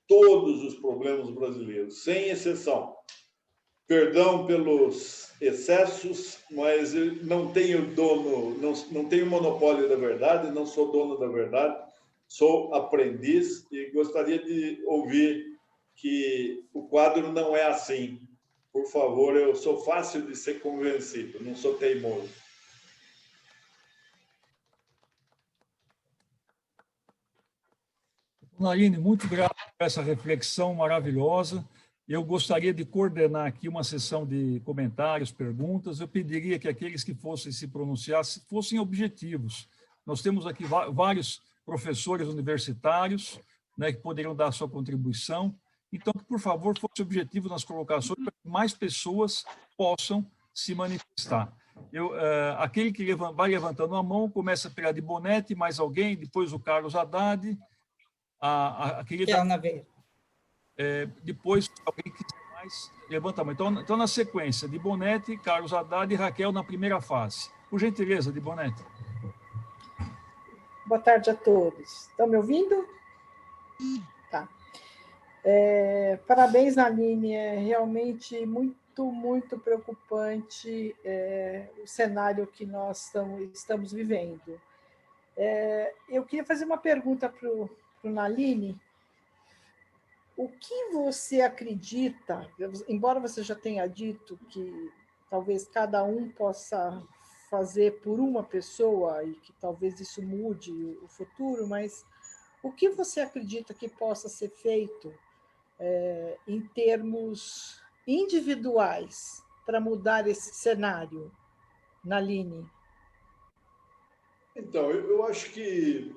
todos os problemas brasileiros, sem exceção. Perdão pelos excessos, mas eu não tenho dono, não tenho monopólio da verdade, não sou dono da verdade, sou aprendiz e gostaria de ouvir que o quadro não é assim. Por favor, eu sou fácil de ser convencido, não sou teimoso. Naline, muito grato por essa reflexão maravilhosa. Eu gostaria de coordenar aqui uma sessão de comentários, perguntas. Eu pediria que aqueles que fossem se pronunciar fossem objetivos. Nós temos aqui vários professores universitários, né, que poderiam dar a sua contribuição. Então, que, por favor, fosse objetivo nas colocações para que mais pessoas possam se manifestar. Aquele que vai levantando a mão, começa pela de Bonetti, mais alguém, depois o Carlos Haddad, a querida... depois, alguém que mais levanta a mão. Então, na sequência, de Bonetti, Carlos Haddad e Raquel na primeira fase. Por gentileza, de Bonetti. Boa tarde a todos. Estão me ouvindo? Tá. Parabéns, Naline. É realmente muito preocupante o cenário que nós estamos vivendo. Eu queria fazer uma pergunta para o Naline. O que você acredita, embora você já tenha dito que talvez cada um possa fazer por uma pessoa e que talvez isso mude o futuro, mas o que você acredita que possa ser feito em termos individuais para mudar esse cenário, Naline? Então, eu acho que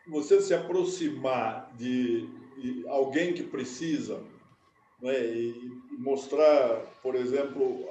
você se aproximar de alguém que precisa, né, e mostrar, por exemplo,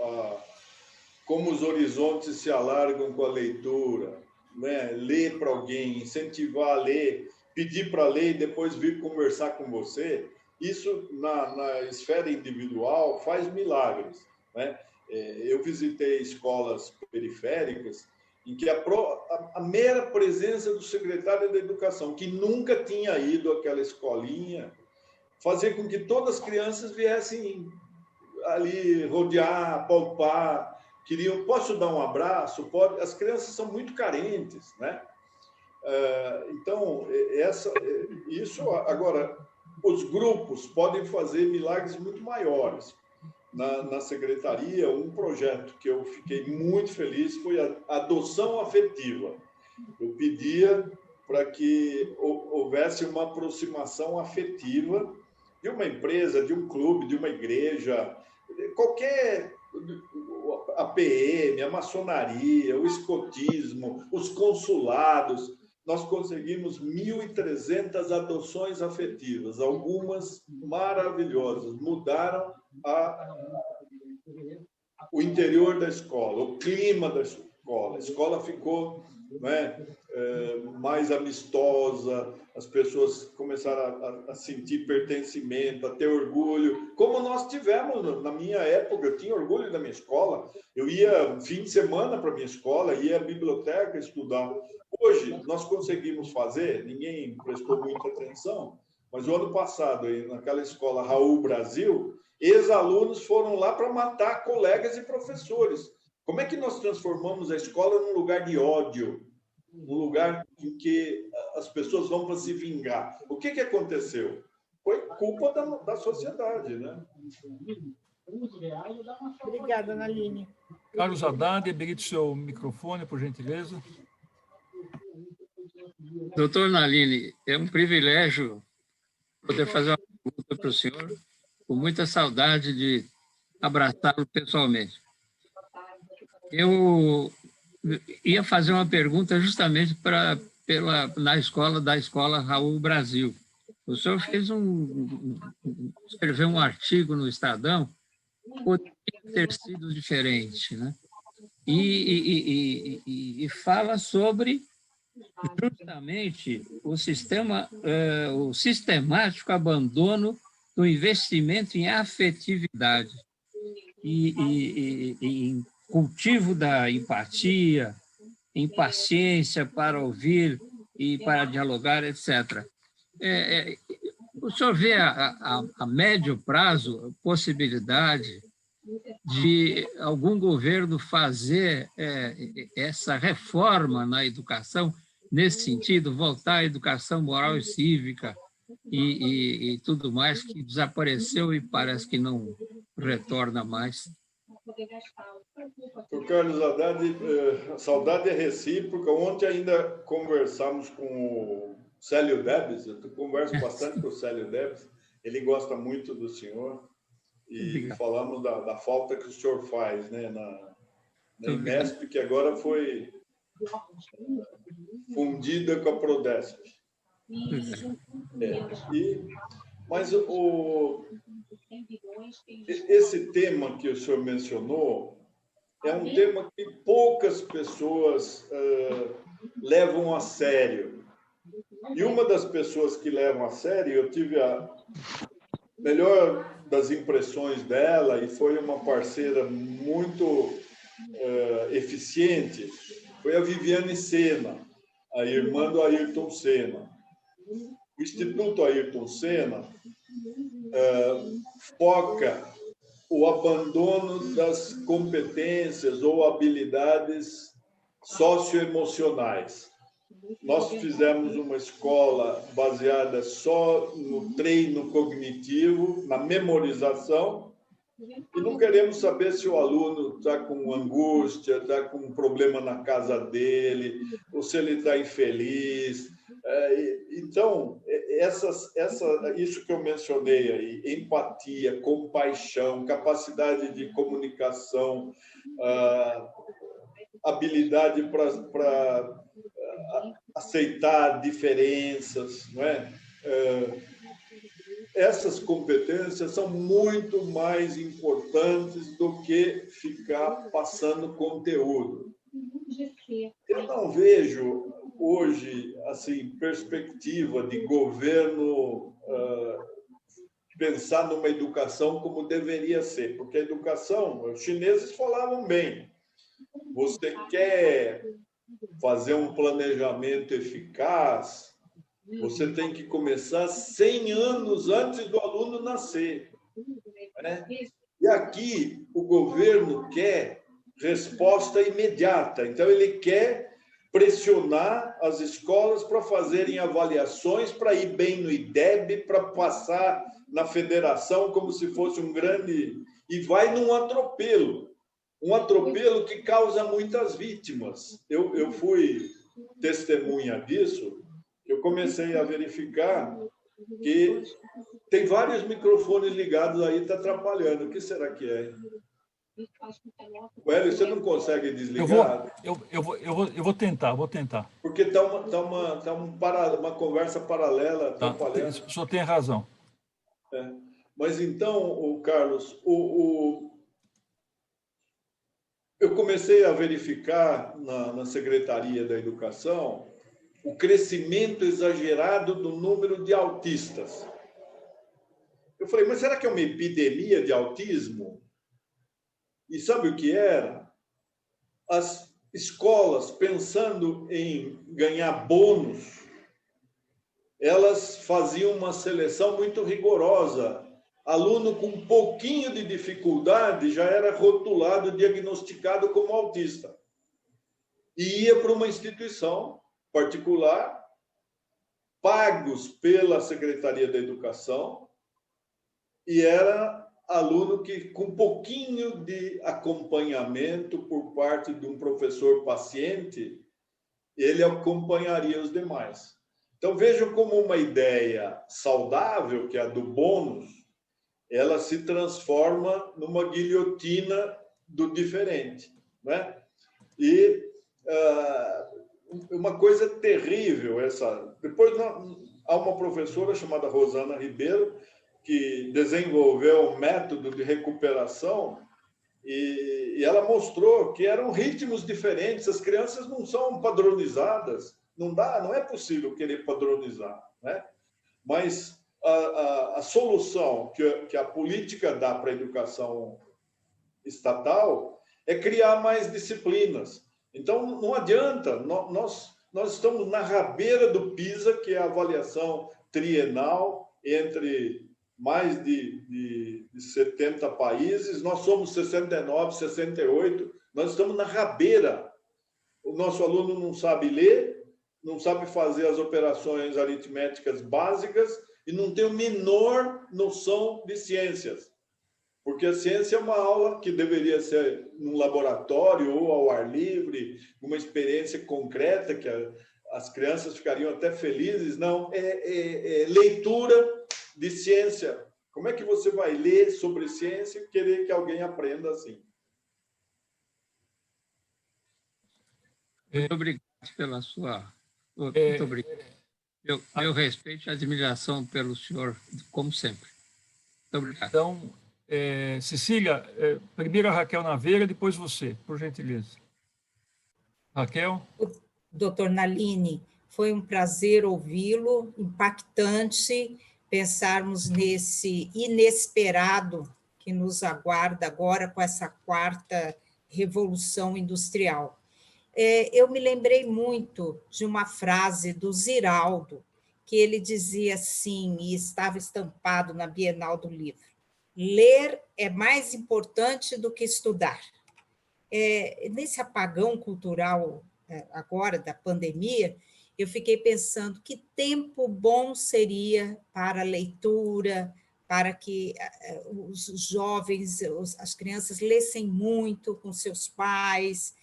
como os horizontes se alargam com a leitura, né, ler para alguém, incentivar a ler, pedir para ler e depois vir conversar com você, isso na esfera individual faz milagres, né? Eu visitei escolas periféricas em que a mera presença do secretário da Educação, que nunca tinha ido àquela escolinha, fazia com que todas as crianças viessem ali rodear, palpar, queriam, posso dar um abraço? Pode. As crianças são muito carentes, né? Então, isso agora, os grupos podem fazer milagres muito maiores. Na secretaria, um projeto que eu fiquei muito feliz foi a adoção afetiva. Eu pedia para que houvesse uma aproximação afetiva de uma empresa, de um clube, de uma igreja, qualquer... A PM, a maçonaria, o escotismo, os consulados. Nós conseguimos 1.300 adoções afetivas, algumas maravilhosas, mudaram o interior da escola, o clima da escola. A escola ficou, né, mais amistosa, as pessoas começaram a sentir pertencimento, a ter orgulho, como nós tivemos na minha época. Eu tinha orgulho da minha escola, eu ia fim de semana para a minha escola, ia à biblioteca estudar. Hoje, nós conseguimos fazer, ninguém prestou muita atenção, mas o ano passado, naquela escola Raul Brasil, ex-alunos foram lá para matar colegas e professores. Como é que nós transformamos a escola num lugar de ódio, um lugar em que as pessoas vão para se vingar? O que aconteceu? Foi culpa da sociedade, né? Obrigada, Naline. Carlos Haddad, habilite seu microfone, por gentileza. Doutor Naline, é um privilégio poder fazer uma pergunta para o senhor, com muita saudade de abraçá-lo pessoalmente. Eu ia fazer uma pergunta justamente da escola Raul Brasil. O senhor escreveu um artigo no Estadão, poderia ter sido diferente, né? E fala sobre justamente o sistemático abandono do investimento em afetividade e em cultivo da empatia, em paciência para ouvir e para dialogar, etc. O senhor vê a médio prazo a possibilidade de algum governo fazer essa reforma na educação, nesse sentido, voltar à educação moral e cívica e tudo mais que desapareceu e parece que não retorna mais? O Carlos Haddad, a saudade é recíproca. Ontem ainda conversamos com o Célio Debs, eu converso bastante com o Célio Debs, ele gosta muito do senhor, e falamos da falta que o senhor faz, né, na Inesp, que agora foi fundida com a Prodesp. Mas esse tema que o senhor mencionou é um tema que poucas pessoas levam a sério. E uma das pessoas que levam a sério, eu tive a melhor das impressões dela, e foi uma parceira muito eficiente, foi a Viviane Senna, a irmã do Ayrton Senna. O Instituto Ayrton Senna foca o abandono das competências ou habilidades socioemocionais. Nós fizemos uma escola baseada só no treino cognitivo, na memorização, e não queremos saber se o aluno está com angústia, está com um problema na casa dele, ou se ele está infeliz. Então, isso que eu mencionei aí, empatia, compaixão, capacidade de comunicação, habilidade para aceitar diferenças, não é? Essas competências são muito mais importantes do que ficar passando conteúdo. Eu não vejo hoje assim perspectiva de governo pensar numa educação como deveria ser, porque a educação, os chineses falavam bem, você quer fazer um planejamento eficaz, você tem que começar 100 anos antes do aluno nascer, né? E aqui o governo quer resposta imediata, então ele quer pressionar as escolas para fazerem avaliações, para ir bem no IDEB, para passar na federação como se fosse um grande... E vai num atropelo. Um atropelo que causa muitas vítimas. Eu fui testemunha disso. Eu comecei a verificar que tem vários microfones ligados aí, está atrapalhando. O que será que é? Hélio, você não consegue desligar? Eu vou tentar. Porque está uma conversa paralela atrapalhando. O senhor tem razão. É. Mas então, Carlos, eu comecei a verificar na Secretaria da Educação o crescimento exagerado do número de autistas. Eu falei, mas será que é uma epidemia de autismo? E sabe o que era? As escolas, pensando em ganhar bônus, elas faziam uma seleção muito rigorosa. Aluno com um pouquinho de dificuldade já era rotulado, diagnosticado como autista. E ia para uma instituição particular, pagos pela Secretaria da Educação, e era aluno que, com um pouquinho de acompanhamento por parte de um professor paciente, ele acompanharia os demais. Então, vejam como uma ideia saudável, que é a do bônus, ela se transforma numa guilhotina do diferente, né? E uma coisa terrível essa. Depois há uma professora chamada Rosana Ribeiro que desenvolveu um método de recuperação e ela mostrou que eram ritmos diferentes. As crianças não são padronizadas, não é possível querer padronizar, né? Mas a solução que a política dá para a educação estatal é criar mais disciplinas. Então, não adianta, nós estamos na rabeira do PISA, que é a avaliação trienal entre mais de 70 países, nós somos 69, 68, nós estamos na rabeira. O nosso aluno não sabe ler, não sabe fazer as operações aritméticas básicas e não tem a menor noção de ciências. Porque a ciência é uma aula que deveria ser num laboratório ou ao ar livre, uma experiência concreta, que as crianças ficariam até felizes. Não, é leitura de ciência. Como é que você vai ler sobre ciência e querer que alguém aprenda assim? Muito obrigado pela sua... Muito obrigado. Meu respeito e admiração pelo senhor, como sempre. Muito obrigado. Então, Cecília, primeiro a Raquel Naveira, depois você, por gentileza. Raquel? Doutor Nalini, foi um prazer ouvi-lo, impactante pensarmos nesse inesperado que nos aguarda agora com essa quarta revolução industrial. Eu me lembrei muito de uma frase do Ziraldo, que ele dizia assim, e estava estampado na Bienal do Livro: ler é mais importante do que estudar. Nesse apagão cultural agora da pandemia, eu fiquei pensando que tempo bom seria para a leitura, para que os jovens, as crianças lessem muito com seus pais,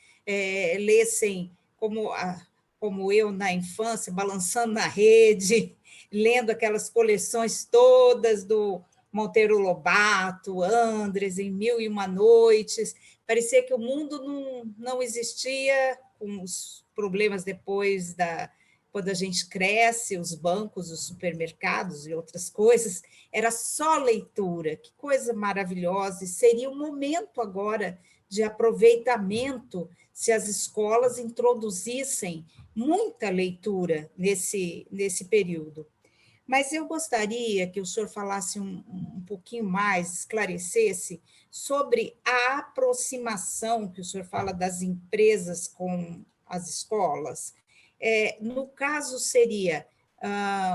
lessem como eu na infância, balançando na rede, lendo aquelas coleções todas do Monteiro Lobato, Andres, em Mil e Uma Noites. Parecia que o mundo não existia, com os problemas depois quando a gente cresce, os bancos, os supermercados e outras coisas, era só leitura. Que coisa maravilhosa! E seria um momento agora de aproveitamento se as escolas introduzissem muita leitura nesse período. Mas eu gostaria que o senhor falasse um pouquinho mais, esclarecesse, sobre a aproximação que o senhor fala das empresas com as escolas. No caso, seria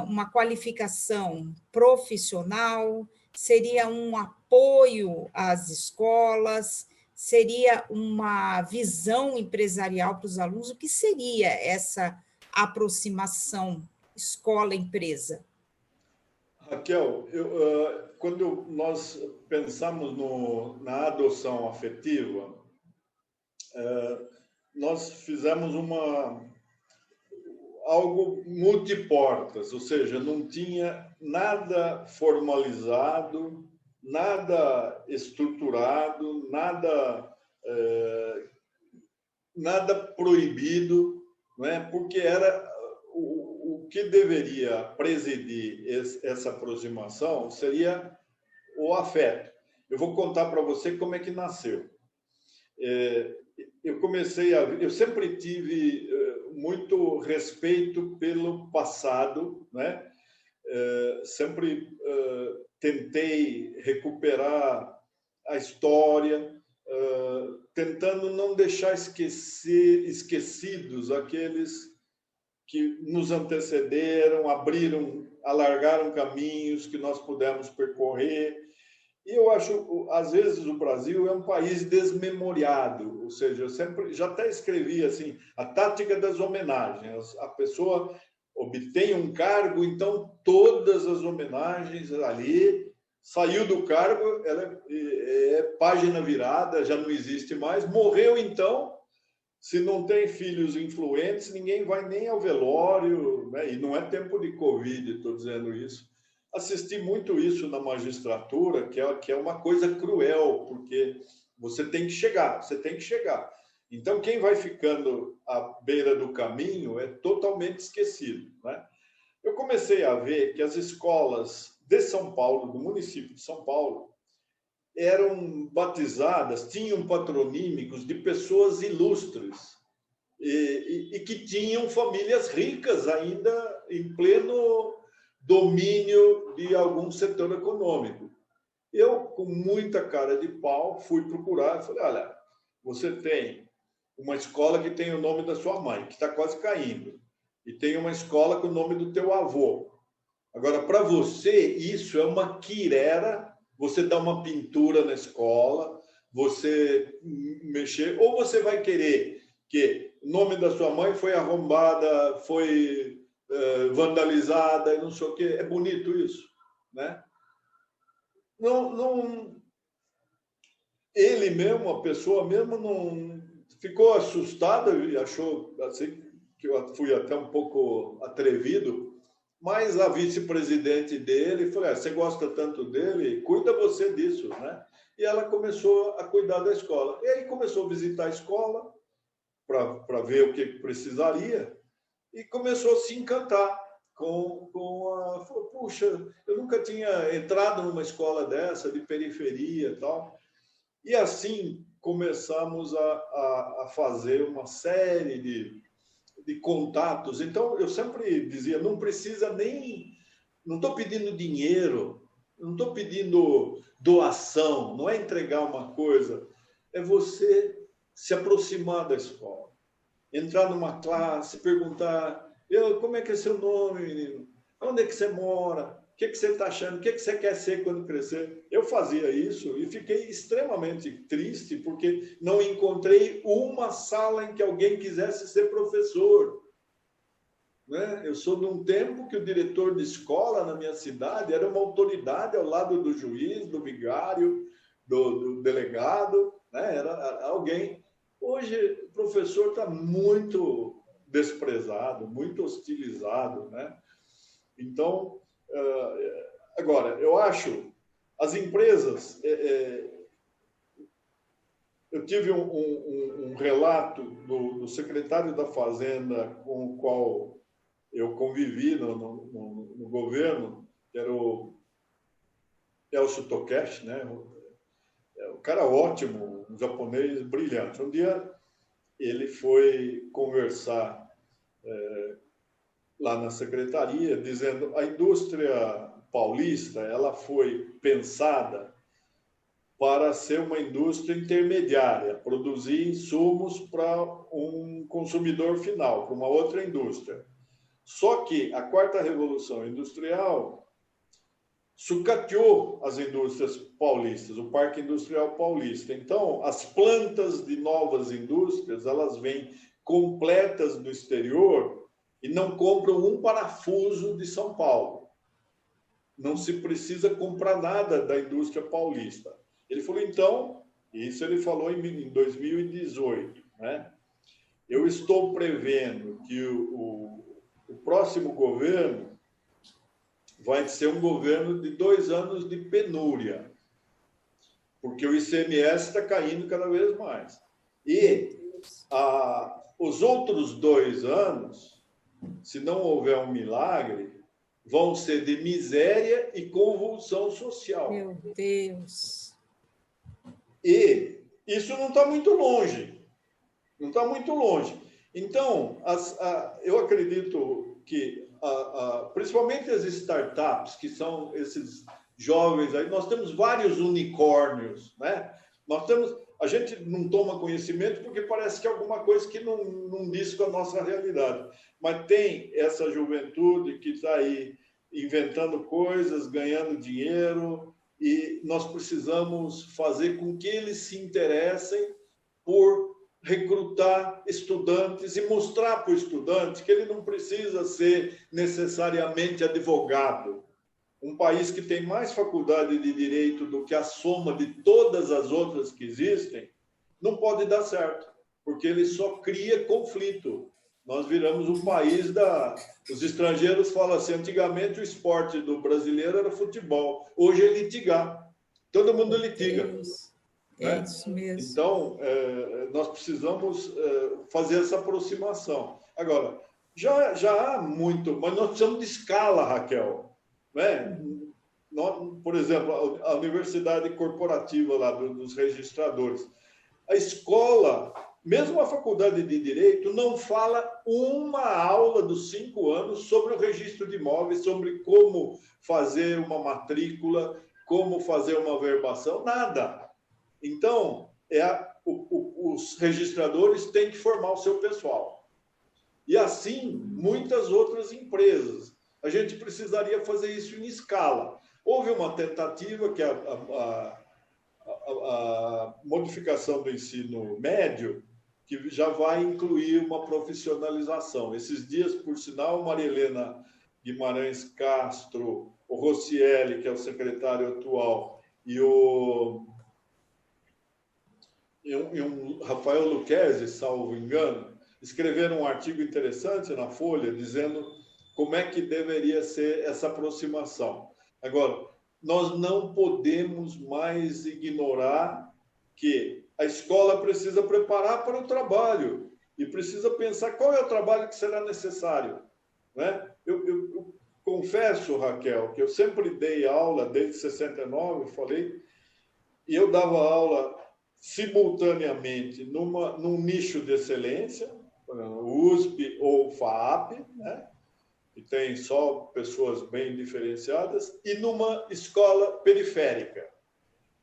uma qualificação profissional, seria um apoio às escolas, seria uma visão empresarial para os alunos? O que seria essa aproximação escola-empresa? Raquel, quando nós pensamos na adoção afetiva, nós fizemos algo multiportas, ou seja, não tinha nada formalizado, nada estruturado, nada proibido, não é? Porque era o que deveria presidir essa aproximação seria o afeto. Eu vou contar para você como é que nasceu. Eu sempre tive muito respeito pelo passado, né? Sempre tentei recuperar a história, tentando não deixar esquecidos aqueles que nos antecederam, alargaram caminhos que nós pudemos percorrer. E eu acho, às vezes, o Brasil é um país desmemoriado, ou seja, eu já até escrevi assim, a tática das homenagens. A pessoa obtém um cargo, então todas as homenagens ali, saiu do cargo, ela é página virada, já não existe mais, morreu então. Se não tem filhos influentes, ninguém vai nem ao velório, né? E não é tempo de Covid, estou dizendo isso. Assisti muito isso na magistratura, que é uma coisa cruel, porque você tem que chegar. Então, quem vai ficando à beira do caminho é totalmente esquecido, né? Eu comecei a ver que as escolas de São Paulo, do município de São Paulo, eram batizadas, tinham patronímicos de pessoas ilustres e que tinham famílias ricas ainda em pleno domínio de algum setor econômico. Eu, com muita cara de pau, fui procurar e falei, olha, você tem uma escola que tem o nome da sua mãe, que está quase caindo, e tem uma escola com o nome do teu avô. Agora, para você, isso é uma quirera. Você dá uma pintura na escola, você mexer, ou você vai querer que o nome da sua mãe foi arrombada, foi vandalizada, e não sei o quê. É bonito isso, né? Não, ele mesmo, a pessoa mesmo, não ficou assustada e achou assim, que eu fui até um pouco atrevido. Mas a vice-presidente dele falou, você gosta tanto dele, cuida você disso, né? E ela começou a cuidar da escola. E aí começou a visitar a escola para ver o que precisaria e começou a se encantar falou, puxa, eu nunca tinha entrado numa escola dessa, de periferia e tal. E assim começamos a fazer uma série de contatos. Então, eu sempre dizia, não precisa nem... Não estou pedindo dinheiro, não estou pedindo doação, não é entregar uma coisa, é você se aproximar da escola, entrar numa classe, perguntar, como é que é seu nome, menino? Onde é que você mora? O que você está achando? O que você quer ser quando crescer? Eu fazia isso e fiquei extremamente triste porque não encontrei uma sala em que alguém quisesse ser professor. Né? Eu sou de um tempo que o diretor de escola na minha cidade era uma autoridade ao lado do juiz, do vigário, do delegado, né? Era alguém. Hoje o professor está muito desprezado, muito hostilizado, né? Então, agora, eu acho, as empresas... Eu tive um relato do secretário da Fazenda com o qual eu convivi no governo, que era o Elcio Tokeshi, né? O cara ótimo, um japonês brilhante. Um dia ele foi conversar lá na secretaria, dizendo a indústria paulista ela foi pensada para ser uma indústria intermediária, produzir insumos para um consumidor final, para uma outra indústria. Só que a quarta revolução industrial sucateou as indústrias paulistas, o Parque Industrial Paulista. Então, as plantas de novas indústrias, elas vêm completas do exterior e não compram um parafuso de São Paulo. Não se precisa comprar nada da indústria paulista. Ele falou, então, isso ele falou em 2018, né? Eu estou prevendo que o próximo governo vai ser um governo de 2 anos de penúria, porque o ICMS está caindo cada vez mais. E os outros 2 anos, se não houver um milagre, vão ser de miséria e convulsão social. Meu Deus! E isso não está muito longe. Não está muito longe. Então, eu acredito que, principalmente as startups, que são esses jovens aí, nós temos vários unicórnios, né? A gente não toma conhecimento porque parece que é alguma coisa que não diz com a nossa realidade. Mas tem essa juventude que está aí inventando coisas, ganhando dinheiro, e nós precisamos fazer com que eles se interessem por recrutar estudantes e mostrar para o estudante que ele não precisa ser necessariamente advogado. Um país que tem mais faculdade de direito do que a soma de todas as outras que existem, não pode dar certo, porque ele só cria conflito. Nós viramos um país Os estrangeiros falam assim, antigamente o esporte do brasileiro era futebol, hoje é litigar. Todo mundo litiga. É isso mesmo. Então, nós precisamos fazer essa aproximação. Agora, já há muito, mas nós precisamos de escala, Raquel. Né? Por exemplo, a universidade corporativa lá dos registradores. A escola, mesmo a faculdade de Direito, não fala uma aula dos 5 anos sobre o registro de imóveis, sobre como fazer uma matrícula, como fazer uma verbação, nada. Então, os registradores têm que formar o seu pessoal. E assim, muitas outras empresas. A gente precisaria fazer isso em escala. Houve uma tentativa que a modificação do ensino médio, que já vai incluir uma profissionalização. Esses dias, por sinal, Maria Helena Guimarães Castro, o Rossielli, que é o secretário atual, e o Rafael Luquezzi, salvo engano, escreveram um artigo interessante na Folha, dizendo como é que deveria ser essa aproximação. Agora, nós não podemos mais ignorar que a escola precisa preparar para o trabalho e precisa pensar qual é o trabalho que será necessário. Né? Eu confesso, Raquel, que eu sempre dei aula, desde 69, e eu dava aula simultaneamente num nicho de excelência, USP ou FAAP, né? Que tem só pessoas bem diferenciadas, e numa escola periférica,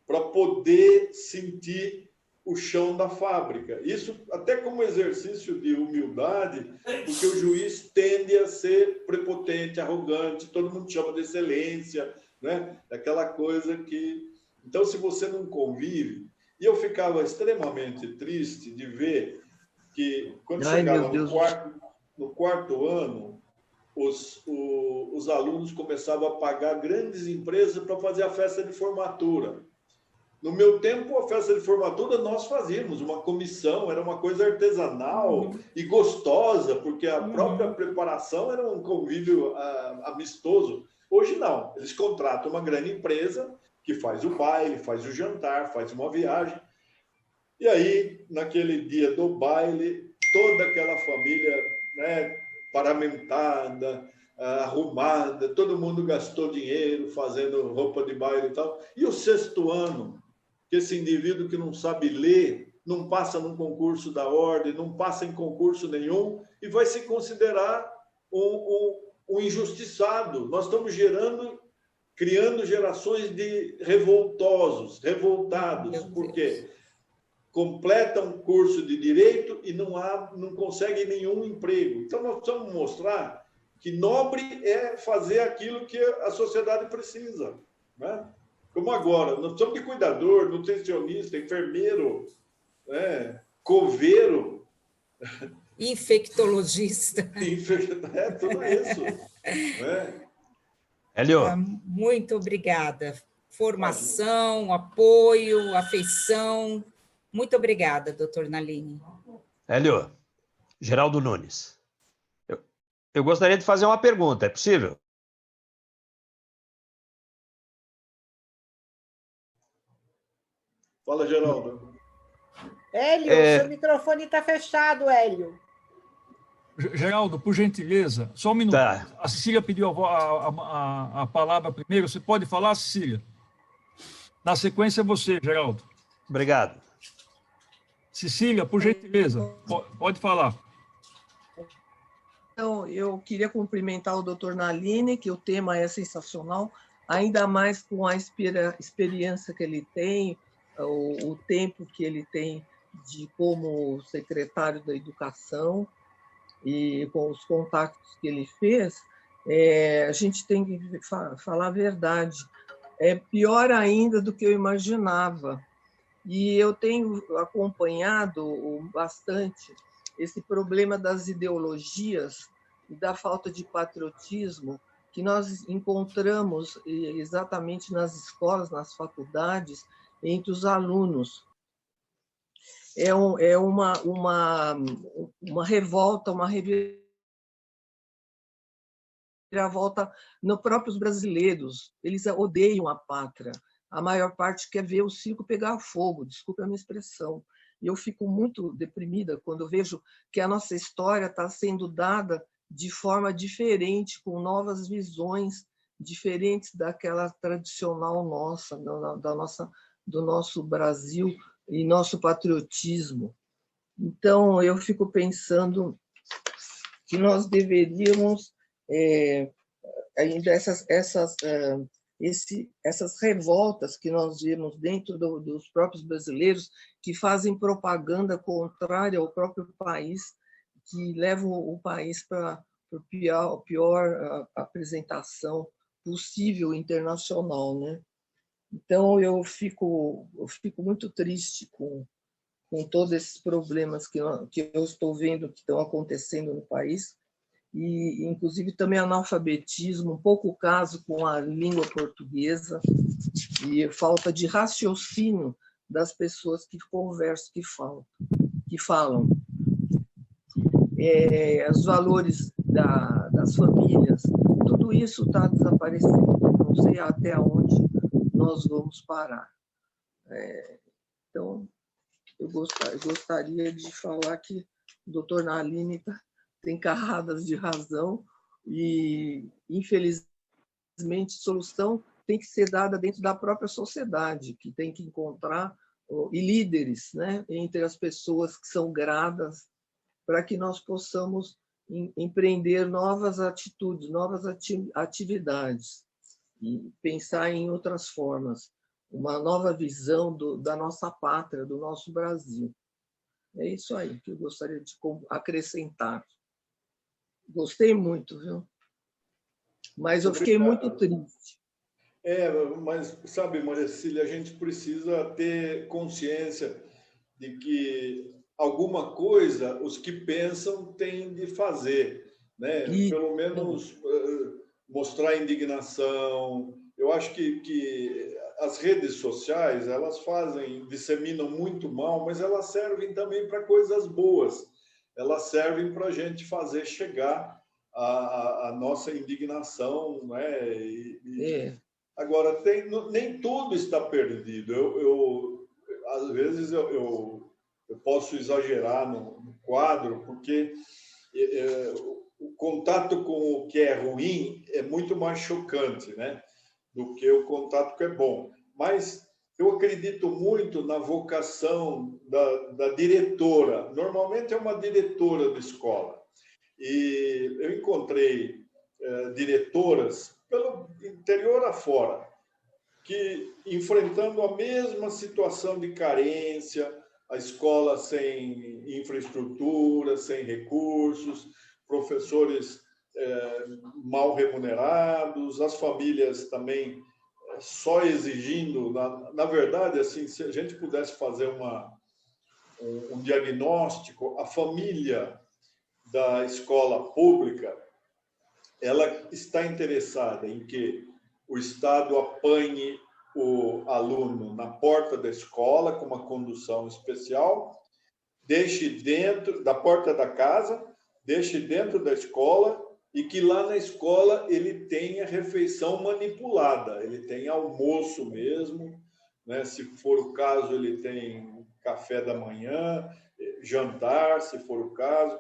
para poder sentir o chão da fábrica. Isso até como exercício de humildade, porque o juiz tende a ser prepotente, arrogante, todo mundo chama de excelência, né? Aquela coisa que... Então, se você não convive... E eu ficava extremamente triste de ver que, quando chegava no quarto ano, os alunos começavam a pagar grandes empresas para fazer a festa de formatura. No meu tempo, a festa de formatura nós fazíamos uma comissão, era uma coisa artesanal e gostosa, porque a própria preparação era um convívio amistoso. Hoje não, eles contratam uma grande empresa que faz o baile, faz o jantar, faz uma viagem. E aí, naquele dia do baile, toda aquela família, né, paramentada, arrumada, todo mundo gastou dinheiro fazendo roupa de baile e tal. E o 6º ano, que esse indivíduo que não sabe ler, não passa num concurso da ordem, não passa em concurso nenhum e vai se considerar um injustiçado. Nós estamos criando gerações de revoltados, porque completam curso de direito e não conseguem nenhum emprego. Então, nós precisamos mostrar que nobre é fazer aquilo que a sociedade precisa, né? Como agora, nós precisamos de cuidador, nutricionista, enfermeiro, coveiro, infectologista. Tudo isso. Né? Hélio. Muito obrigada. Formação, apoio, afeição. Muito obrigada, doutor Nalini. Hélio, Geraldo Nunes. Eu gostaria de fazer uma pergunta, é possível? Fala, Geraldo. Hélio, seu microfone está fechado, Hélio. Geraldo, por gentileza, só um minuto. Tá. A Cecília pediu a palavra primeiro. Você pode falar, Cecília? Na sequência, você, Geraldo. Obrigado. Cecília, por gentileza, pode falar. Então, eu queria cumprimentar o doutor Nalini, que o tema é sensacional, ainda mais com a experiência que ele tem, o tempo que ele tem como secretário da Educação e com os contatos que ele fez. A gente tem que falar a verdade. É pior ainda do que eu imaginava. E eu tenho acompanhado bastante esse problema das ideologias e da falta de patriotismo que nós encontramos exatamente nas escolas, nas faculdades, entre os alunos. É uma revolta, uma reviravolta nos próprios brasileiros. Eles odeiam a pátria. A maior parte quer ver o circo pegar fogo, desculpe a minha expressão. E eu fico muito deprimida quando eu vejo que a nossa história está sendo dada de forma diferente, com novas visões diferentes daquela tradicional nossa, do nosso Brasil e nosso patriotismo. Então, eu fico pensando que nós deveríamos, ainda essas revoltas que nós vemos dentro dos próprios brasileiros, que fazem propaganda contrária ao próprio país, que levam o país para a pior apresentação possível internacional, né? Então, eu fico muito triste com todos esses problemas que eu estou vendo que estão acontecendo no país, e inclusive também analfabetismo, um pouco o caso com a língua portuguesa e falta de raciocínio das pessoas que conversam, que falam. Os valores das famílias, tudo isso está desaparecendo. Não sei até onde nós vamos parar. Então, eu gostaria de falar que o doutor Nalini tem carradas de razão e, infelizmente, solução tem que ser dada dentro da própria sociedade, que tem que encontrar líderes, né, entre as pessoas que são gradas, para que nós possamos empreender novas atitudes, novas atividades e pensar em outras formas, uma nova visão da nossa pátria, do nosso Brasil. É isso aí que eu gostaria de acrescentar. Gostei muito, viu? Mas eu fiquei muito triste. Mas, sabe, Maria Cecília, a gente precisa ter consciência de que alguma coisa os que pensam têm de fazer, né? Pelo menos mostrar indignação. Eu acho que as redes sociais, elas disseminam muito mal, mas elas servem também para coisas boas. Elas servem para a gente fazer chegar a nossa indignação, né? Agora, nem tudo está perdido. Às vezes eu posso exagerar no quadro, porque o contato com o que é ruim é muito mais chocante, né, do que o contato que é bom. Mas eu acredito muito na vocação da diretora. Normalmente é uma diretora de escola. E eu encontrei diretoras pelo interior afora, que, enfrentando a mesma situação de carência, a escola sem infraestrutura, sem recursos, professores mal remunerados, as famílias também só exigindo, na verdade, assim, se a gente pudesse fazer um diagnóstico, a família da escola pública, ela está interessada em que o Estado apanhe o aluno na porta da escola com uma condução especial, deixe dentro da porta da casa, deixe dentro da escola e que lá na escola ele tenha refeição manipulada, ele tem almoço mesmo, né? Se for o caso, ele tem café da manhã, jantar, se for o caso.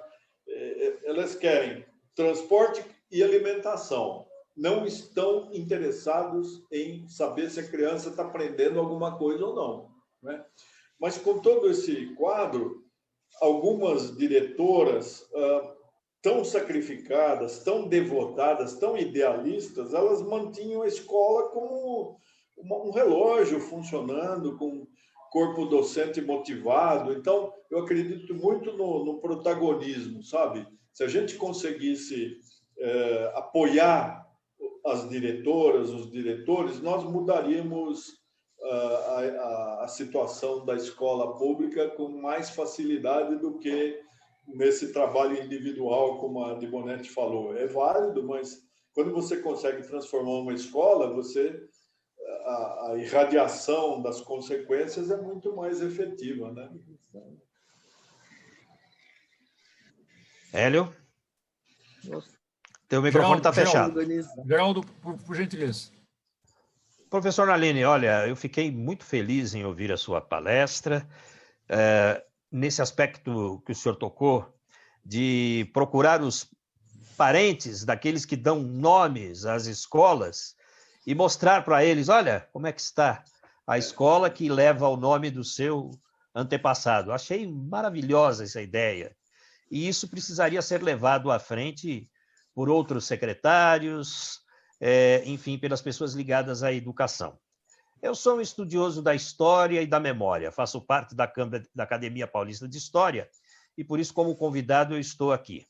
Elas querem transporte e alimentação. Não estão interessados em saber se a criança está aprendendo alguma coisa ou não, né? Mas com todo esse quadro, algumas diretoras tão sacrificadas, tão devotadas, tão idealistas, elas mantinham a escola como um relógio funcionando, com corpo docente motivado. Então, eu acredito muito no protagonismo, sabe? Se a gente conseguisse apoiar as diretoras, os diretores, nós mudaríamos a situação da escola pública com mais facilidade do que nesse trabalho individual, como a de Bonetti falou. É válido, mas quando você consegue transformar uma escola, a irradiação das consequências é muito mais efetiva, né? Hélio? Teu microfone está fechado. Geraldo, por gentileza. Professor Nalini, olha, eu fiquei muito feliz em ouvir a sua palestra. Nesse aspecto que o senhor tocou, de procurar os parentes daqueles que dão nomes às escolas e mostrar para eles, olha, como é que está a escola que leva o nome do seu antepassado. Achei maravilhosa essa ideia. E isso precisaria ser levado à frente por outros secretários, enfim, pelas pessoas ligadas à educação. Eu sou um estudioso da história e da memória, faço parte da Academia Paulista de História e, por isso, como convidado, eu estou aqui.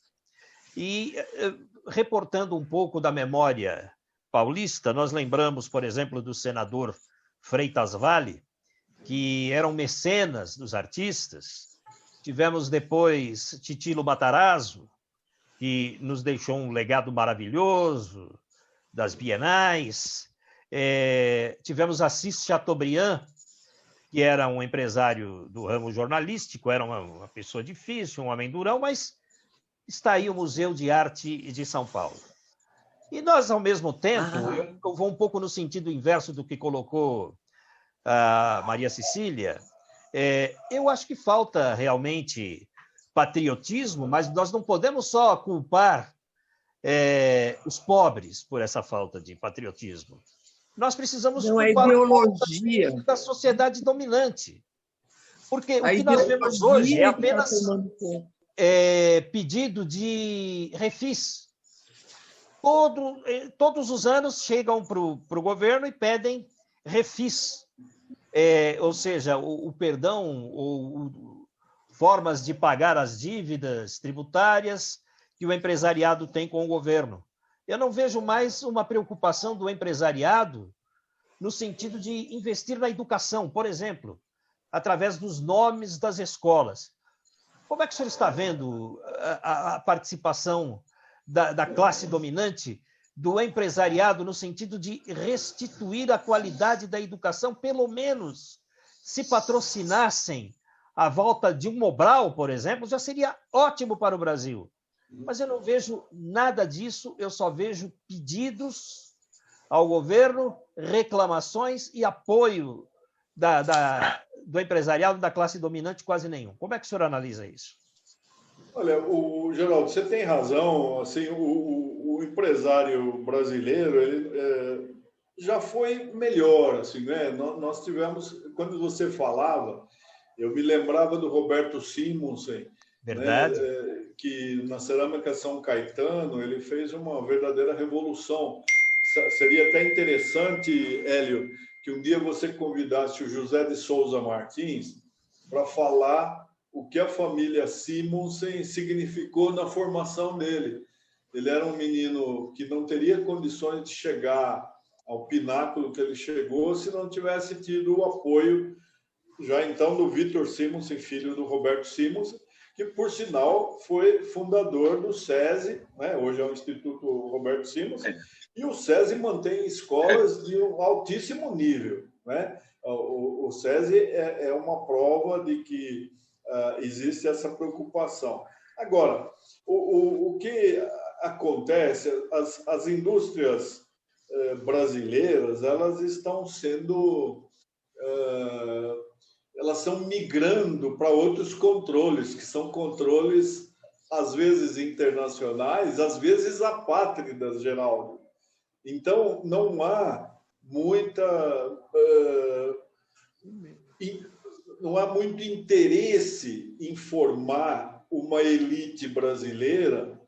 E, reportando um pouco da memória paulista, nós lembramos, por exemplo, do senador Freitas Vale, que eram mecenas dos artistas. Tivemos depois Titilo Matarazzo, que nos deixou um legado maravilhoso das bienais. Tivemos Assis Chateaubriand, que era um empresário do ramo jornalístico, era uma pessoa difícil, um homem durão, mas está aí o Museu de Arte de São Paulo. E nós, ao mesmo tempo, eu vou um pouco no sentido inverso do que colocou a Maria Cecília, eu acho que falta realmente patriotismo, mas nós não podemos só culpar os pobres por essa falta de patriotismo. Nós precisamos culpar a ideologia da sociedade dominante. Porque o que nós vemos hoje é apenas pedido de refis. Todos os anos chegam para o governo e pedem refis. Ou seja, o perdão, ou formas de pagar as dívidas tributárias que o empresariado tem com o governo. Eu não vejo mais uma preocupação do empresariado no sentido de investir na educação, por exemplo, através dos nomes das escolas. Como é que o senhor está vendo a participação da classe dominante, do empresariado, no sentido de restituir a qualidade da educação, pelo menos se patrocinassem a volta de um Mobral, por exemplo, já seria ótimo para o Brasil. Mas eu não vejo nada disso, eu só vejo pedidos ao governo, reclamações e apoio do empresariado, da classe dominante, quase nenhum. Como é que o senhor analisa isso? Olha, Geraldo, você tem razão. Assim, o empresário brasileiro, ele já foi melhor, assim, né? Nós tivemos, quando você falava, eu me lembrava do Roberto Simonsen, Verdade. né? Que na Cerâmica São Caetano ele fez uma verdadeira revolução. Seria até interessante, Hélio, que um dia você convidasse o José de Souza Martins para falar o que a família Simonsen significou na formação dele. Ele era um menino que não teria condições de chegar ao pináculo que ele chegou se não tivesse tido o apoio já então do Vitor Simonsen, filho do Roberto Simonsen, que, por sinal, foi fundador do SESI, né? Hoje é o Instituto Roberto Simonsen, e o SESI mantém escolas de um altíssimo nível, né? O SESI é uma prova de que existe essa preocupação. Agora, o que acontece, as indústrias brasileiras, elas estão sendo... elas estão migrando para outros controles, que são controles, às vezes, internacionais, às vezes apátridas, Geraldo. Então, não há não há muito interesse em formar uma elite brasileira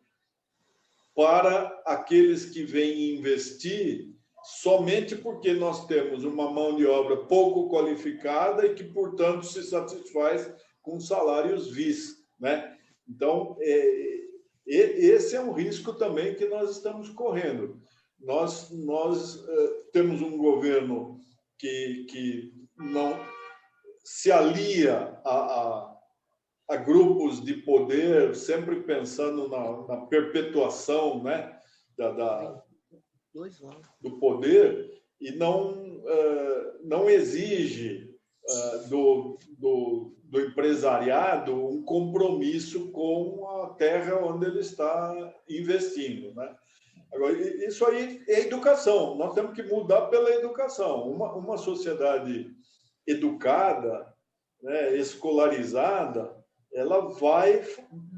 para aqueles que vêm investir somente porque nós temos uma mão de obra pouco qualificada e que, portanto, se satisfaz com salários vis, né? Então, esse é um risco também que nós estamos correndo. Nós temos um governo que não se alia a grupos de poder, sempre pensando na perpetuação, né, do poder, e não exige do empresariado um compromisso com a terra onde ele está investindo, né? Agora, isso aí é educação. Nós temos que mudar pela educação. Uma sociedade educada, né, escolarizada, ela vai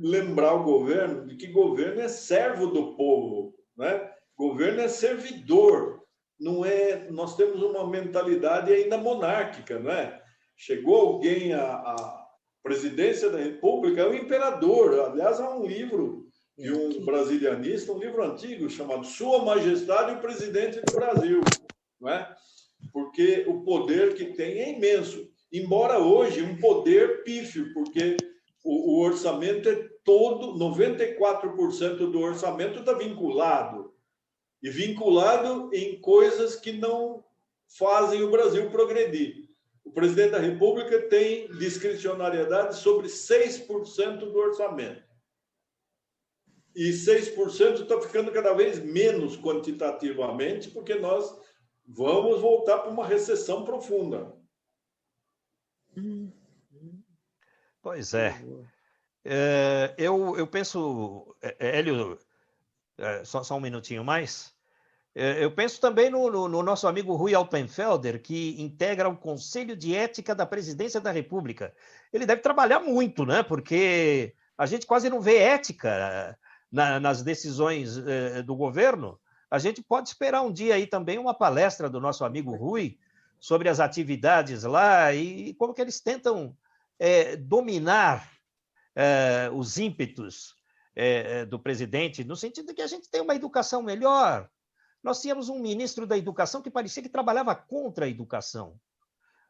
lembrar o governo de que governo é servo do povo, né? Governo é servidor, não é? Nós temos uma mentalidade ainda monárquica, não é? Chegou alguém à presidência da República, é o imperador. Aliás, há um livro de um brasilianista, um livro antigo chamado Sua Majestade o Presidente do Brasil, não é? Porque o poder que tem é imenso. Embora hoje um poder pífio, porque o orçamento é todo, 94% do orçamento está vinculado. E vinculado em coisas que não fazem o Brasil progredir. O presidente da República tem discricionariedade sobre 6% do orçamento. E 6% está ficando cada vez menos quantitativamente, porque nós vamos voltar para uma recessão profunda. Pois é. Eu penso, Hélio, só um minutinho mais. Eu penso também no nosso amigo Rui Alpenfelder, que integra o Conselho de Ética da Presidência da República. Ele deve trabalhar muito, né? Porque a gente quase não vê ética nas decisões do governo. A gente pode esperar um dia aí também uma palestra do nosso amigo Rui sobre as atividades lá e como que eles tentam dominar os ímpetos do presidente, no sentido de que a gente tem uma educação melhor. Nós tínhamos um ministro da Educação que parecia que trabalhava contra a educação.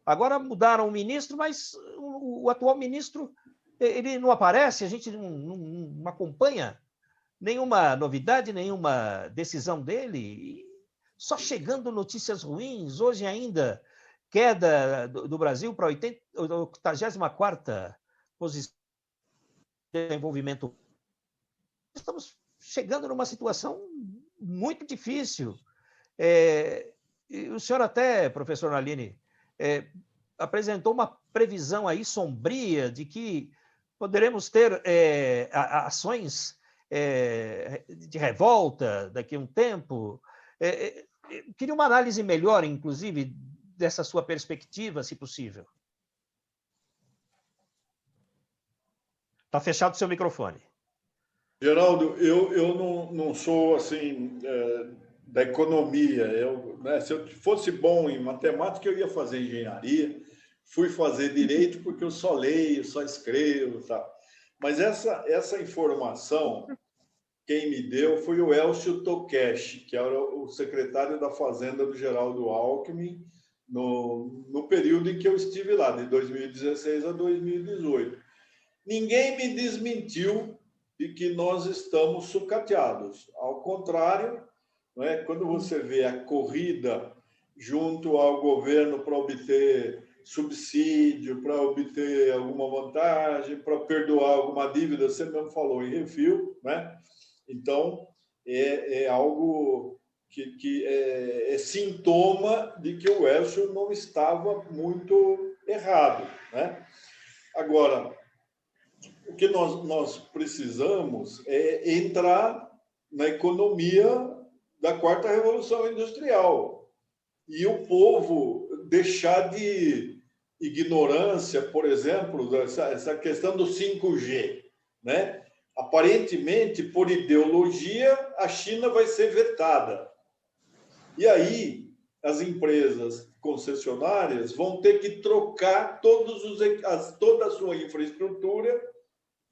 Agora mudaram o ministro, mas o atual ministro ele não aparece, a gente não acompanha nenhuma novidade, nenhuma decisão dele. Só chegando notícias ruins. Hoje ainda, queda do Brasil para a 84ª posição de desenvolvimento. Estamos chegando numa situação muito difícil. E o senhor até, professor Nalini, apresentou uma previsão aí sombria de que poderemos ter ações de revolta daqui a um tempo. Queria uma análise melhor, inclusive, dessa sua perspectiva, se possível. Está fechado o seu microfone. Geraldo, eu não sou assim da economia. Se eu fosse bom em matemática, eu ia fazer engenharia. Fui fazer direito porque eu só leio, só escrevo, tá? Mas essa informação, quem me deu foi o Elcio Tokeshi, que era o secretário da Fazenda do Geraldo Alckmin, no período em que eu estive lá, de 2016 a 2018. Ninguém me desmentiu de que nós estamos sucateados. Ao contrário, né, quando você vê a corrida junto ao governo para obter subsídio, para obter alguma vantagem, para perdoar alguma dívida, você mesmo falou em refil, né? Então, é algo que é sintoma de que o Elcio não estava muito errado, né? Agora, o que nós precisamos é entrar na economia da quarta revolução industrial e o povo deixar de ignorância, por exemplo, essa questão do 5G, né? Aparentemente, por ideologia, a China vai ser vetada. E aí, as empresas concessionárias vão ter que trocar toda a sua infraestrutura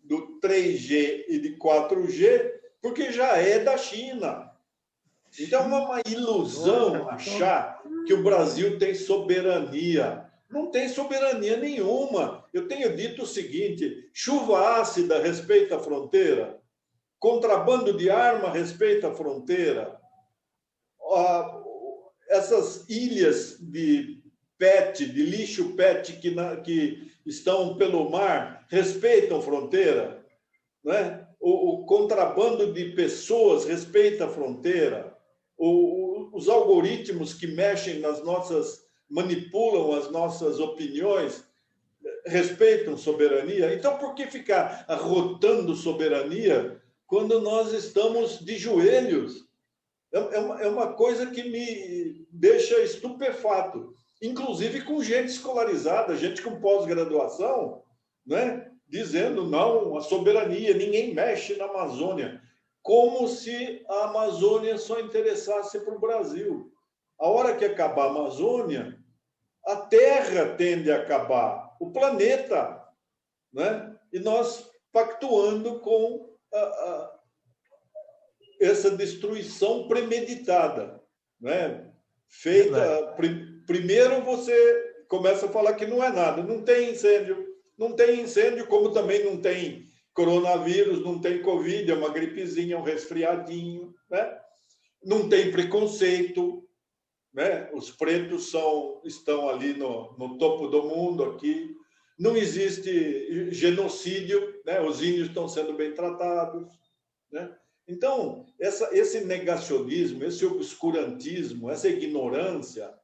do 3G e de 4G, porque já é da China. Então, é uma ilusão achar que o Brasil tem soberania. Não tem soberania nenhuma. Eu tenho dito o seguinte: chuva ácida respeita a fronteira, contrabando de arma respeita a fronteira, essas ilhas de lixo PET que estão pelo mar respeitam fronteira, né? O contrabando de pessoas respeita a fronteira. Os algoritmos que mexem manipulam as nossas opiniões, respeitam soberania. Então, por que ficar arrotando soberania quando nós estamos de joelhos? É uma coisa que me deixa estupefato, inclusive com gente escolarizada, gente com pós-graduação, né? Dizendo, não, a soberania, ninguém mexe na Amazônia. Como se a Amazônia só interessasse para o Brasil. A hora que acabar a Amazônia, a Terra tende a acabar, o planeta, né? E nós pactuando com essa destruição premeditada, né? Feita. Primeiro você começa a falar que não é nada, não tem incêndio, como também não tem coronavírus, não tem Covid, é uma gripezinha, um resfriadinho, né? Não tem preconceito, né? Os pretos estão ali no topo do mundo aqui. Não existe genocídio, né? Os índios estão sendo bem tratados, né? Então, esse negacionismo, esse obscurantismo, essa ignorância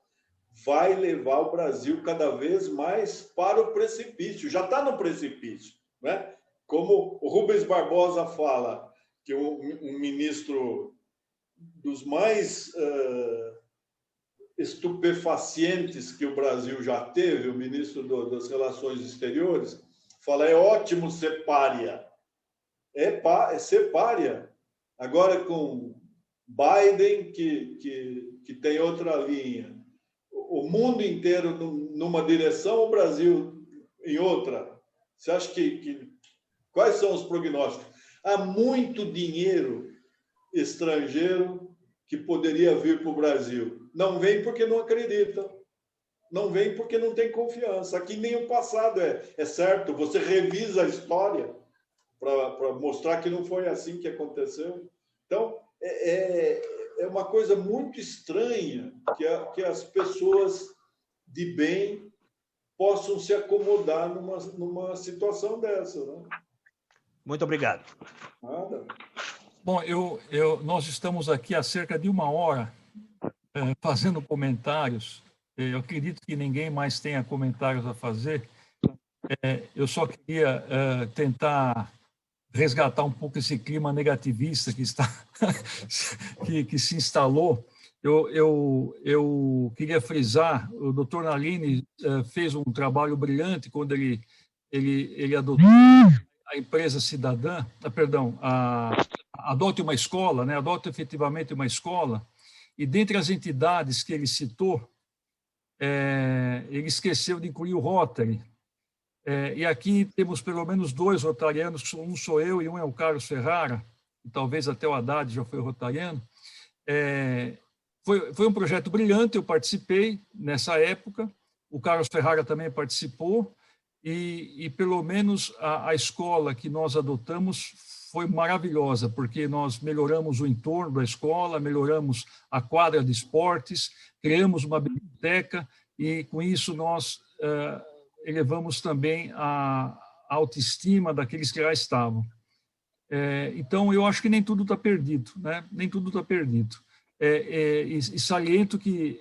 vai levar o Brasil cada vez mais para o precipício. Já está no precipício, né? Como o Rubens Barbosa fala, que um ministro dos mais estupefacientes que o Brasil já teve, o ministro das Relações Exteriores, fala: é ótimo ser pária. É ser pária. Agora, com Biden, que tem outra linha, o mundo inteiro numa direção, o Brasil em outra. Você acha quais são os prognósticos? Há muito dinheiro estrangeiro que poderia vir para o Brasil. Não vem porque não acredita. Não vem porque não tem confiança. Aqui nem o passado é certo. Você revisa a história para mostrar que não foi assim que aconteceu. Então, é uma coisa muito estranha que as pessoas de bem possam se acomodar numa situação dessa, né? Muito obrigado. Nada. Bom, nós estamos aqui há cerca de 1 hora fazendo comentários. Eu acredito que ninguém mais tenha comentários a fazer. Eu só queria tentar resgatar um pouco esse clima negativista que se instalou. Eu queria frisar, o Dr. Nalini fez um trabalho brilhante quando ele adotou a empresa cidadã, adote uma escola, né? Adote efetivamente uma escola, E dentre as entidades que ele citou, ele esqueceu de incluir o Rotary. E aqui temos pelo menos 2 rotarianos, um sou eu e um é o Carlos Ferrara, e talvez até o Haddad já foi rotariano. Foi um projeto brilhante, eu participei nessa época, o Carlos Ferrara também participou, e pelo menos a escola que nós adotamos foi maravilhosa, porque nós melhoramos o entorno da escola, melhoramos a quadra de esportes, criamos uma biblioteca, e com isso nós elevamos também a autoestima daqueles que lá estavam. Então, eu acho que nem tudo está perdido, né? Nem tudo está perdido. E saliento que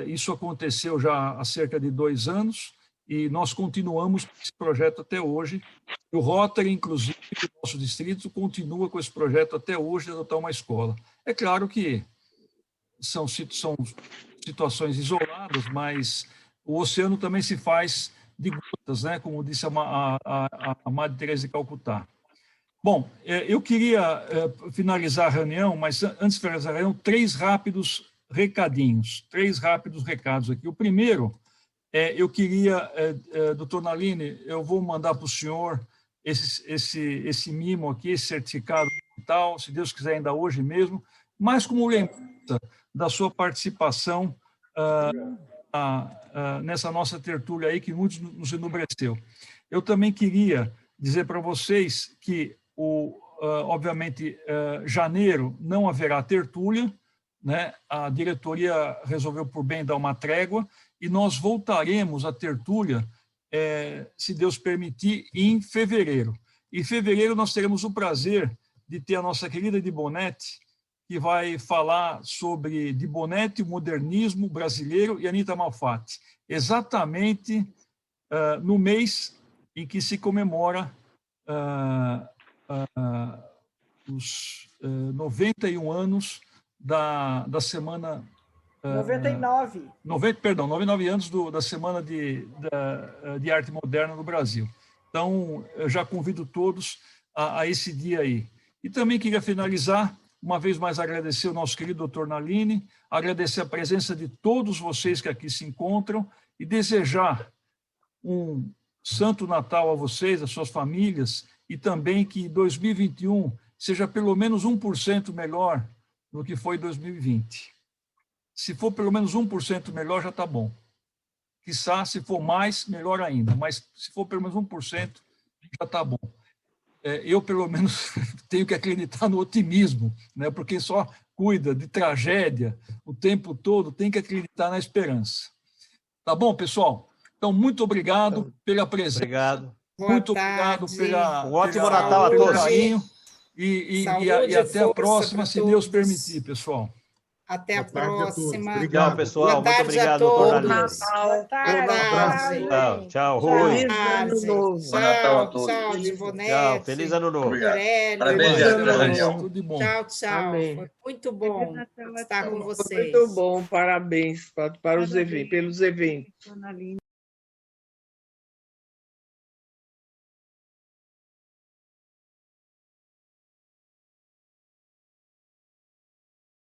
isso aconteceu já há cerca de 2 anos, e nós continuamos esse projeto até hoje. O Rotary, inclusive, do nosso distrito, continua com esse projeto até hoje de adotar uma escola. É claro que são situações isoladas, mas o oceano também se faz de gotas, né? Como disse a Madre Teresa de Calcutá. Bom, eu queria finalizar a reunião, mas antes de finalizar a reunião, 3 rápidos recadinhos, 3 rápidos recados aqui. O primeiro, eu queria, doutor Nalini, eu vou mandar para o senhor esse mimo aqui, esse certificado digital, se Deus quiser ainda hoje mesmo, mas como lembrança da sua participação nessa nossa tertúlia aí, que muito nos enobreceu. Eu também queria dizer para vocês que, obviamente, janeiro não haverá tertúlia, né? A diretoria resolveu por bem dar uma trégua, e nós voltaremos à tertúlia, se Deus permitir, em fevereiro. Em fevereiro nós teremos o prazer de ter a nossa querida Di Bonetti, que vai falar sobre Di Bonetti, o modernismo brasileiro, e Anita Malfatti, exatamente no mês em que se comemora os 91 anos da Semana... 99. 99 anos da Semana de Arte Moderna no Brasil. Então, eu já convido todos a esse dia aí. E também queria finalizar, uma vez mais, agradecer o nosso querido doutor Nalini, agradecer a presença de todos vocês que aqui se encontram e desejar um Santo Natal a vocês, às suas famílias, e também que 2021 seja pelo menos 1% melhor do que foi 2020. Se for pelo menos 1% melhor, já está bom. Quiçá, se for mais, melhor ainda. Mas se for pelo menos 1%, já está bom. Eu, pelo menos, tenho que acreditar no otimismo, né? Porque só cuida de tragédia o tempo todo, tem que acreditar na esperança. Tá bom, pessoal? Então, muito obrigado pela presença. Obrigado. Muito obrigado um ótimo Natal a todos. Carinho. E até a próxima, se Deus permitir, pessoal. Até a próxima. Obrigado, pessoal. Muito obrigado, doutor Nalini. Tchau, Rui. Tchau, Di Bonetti. Tchau, feliz ano novo. Tudo de bom. Tchau. Foi muito bom estar com vocês. Muito bom, parabéns pelos eventos.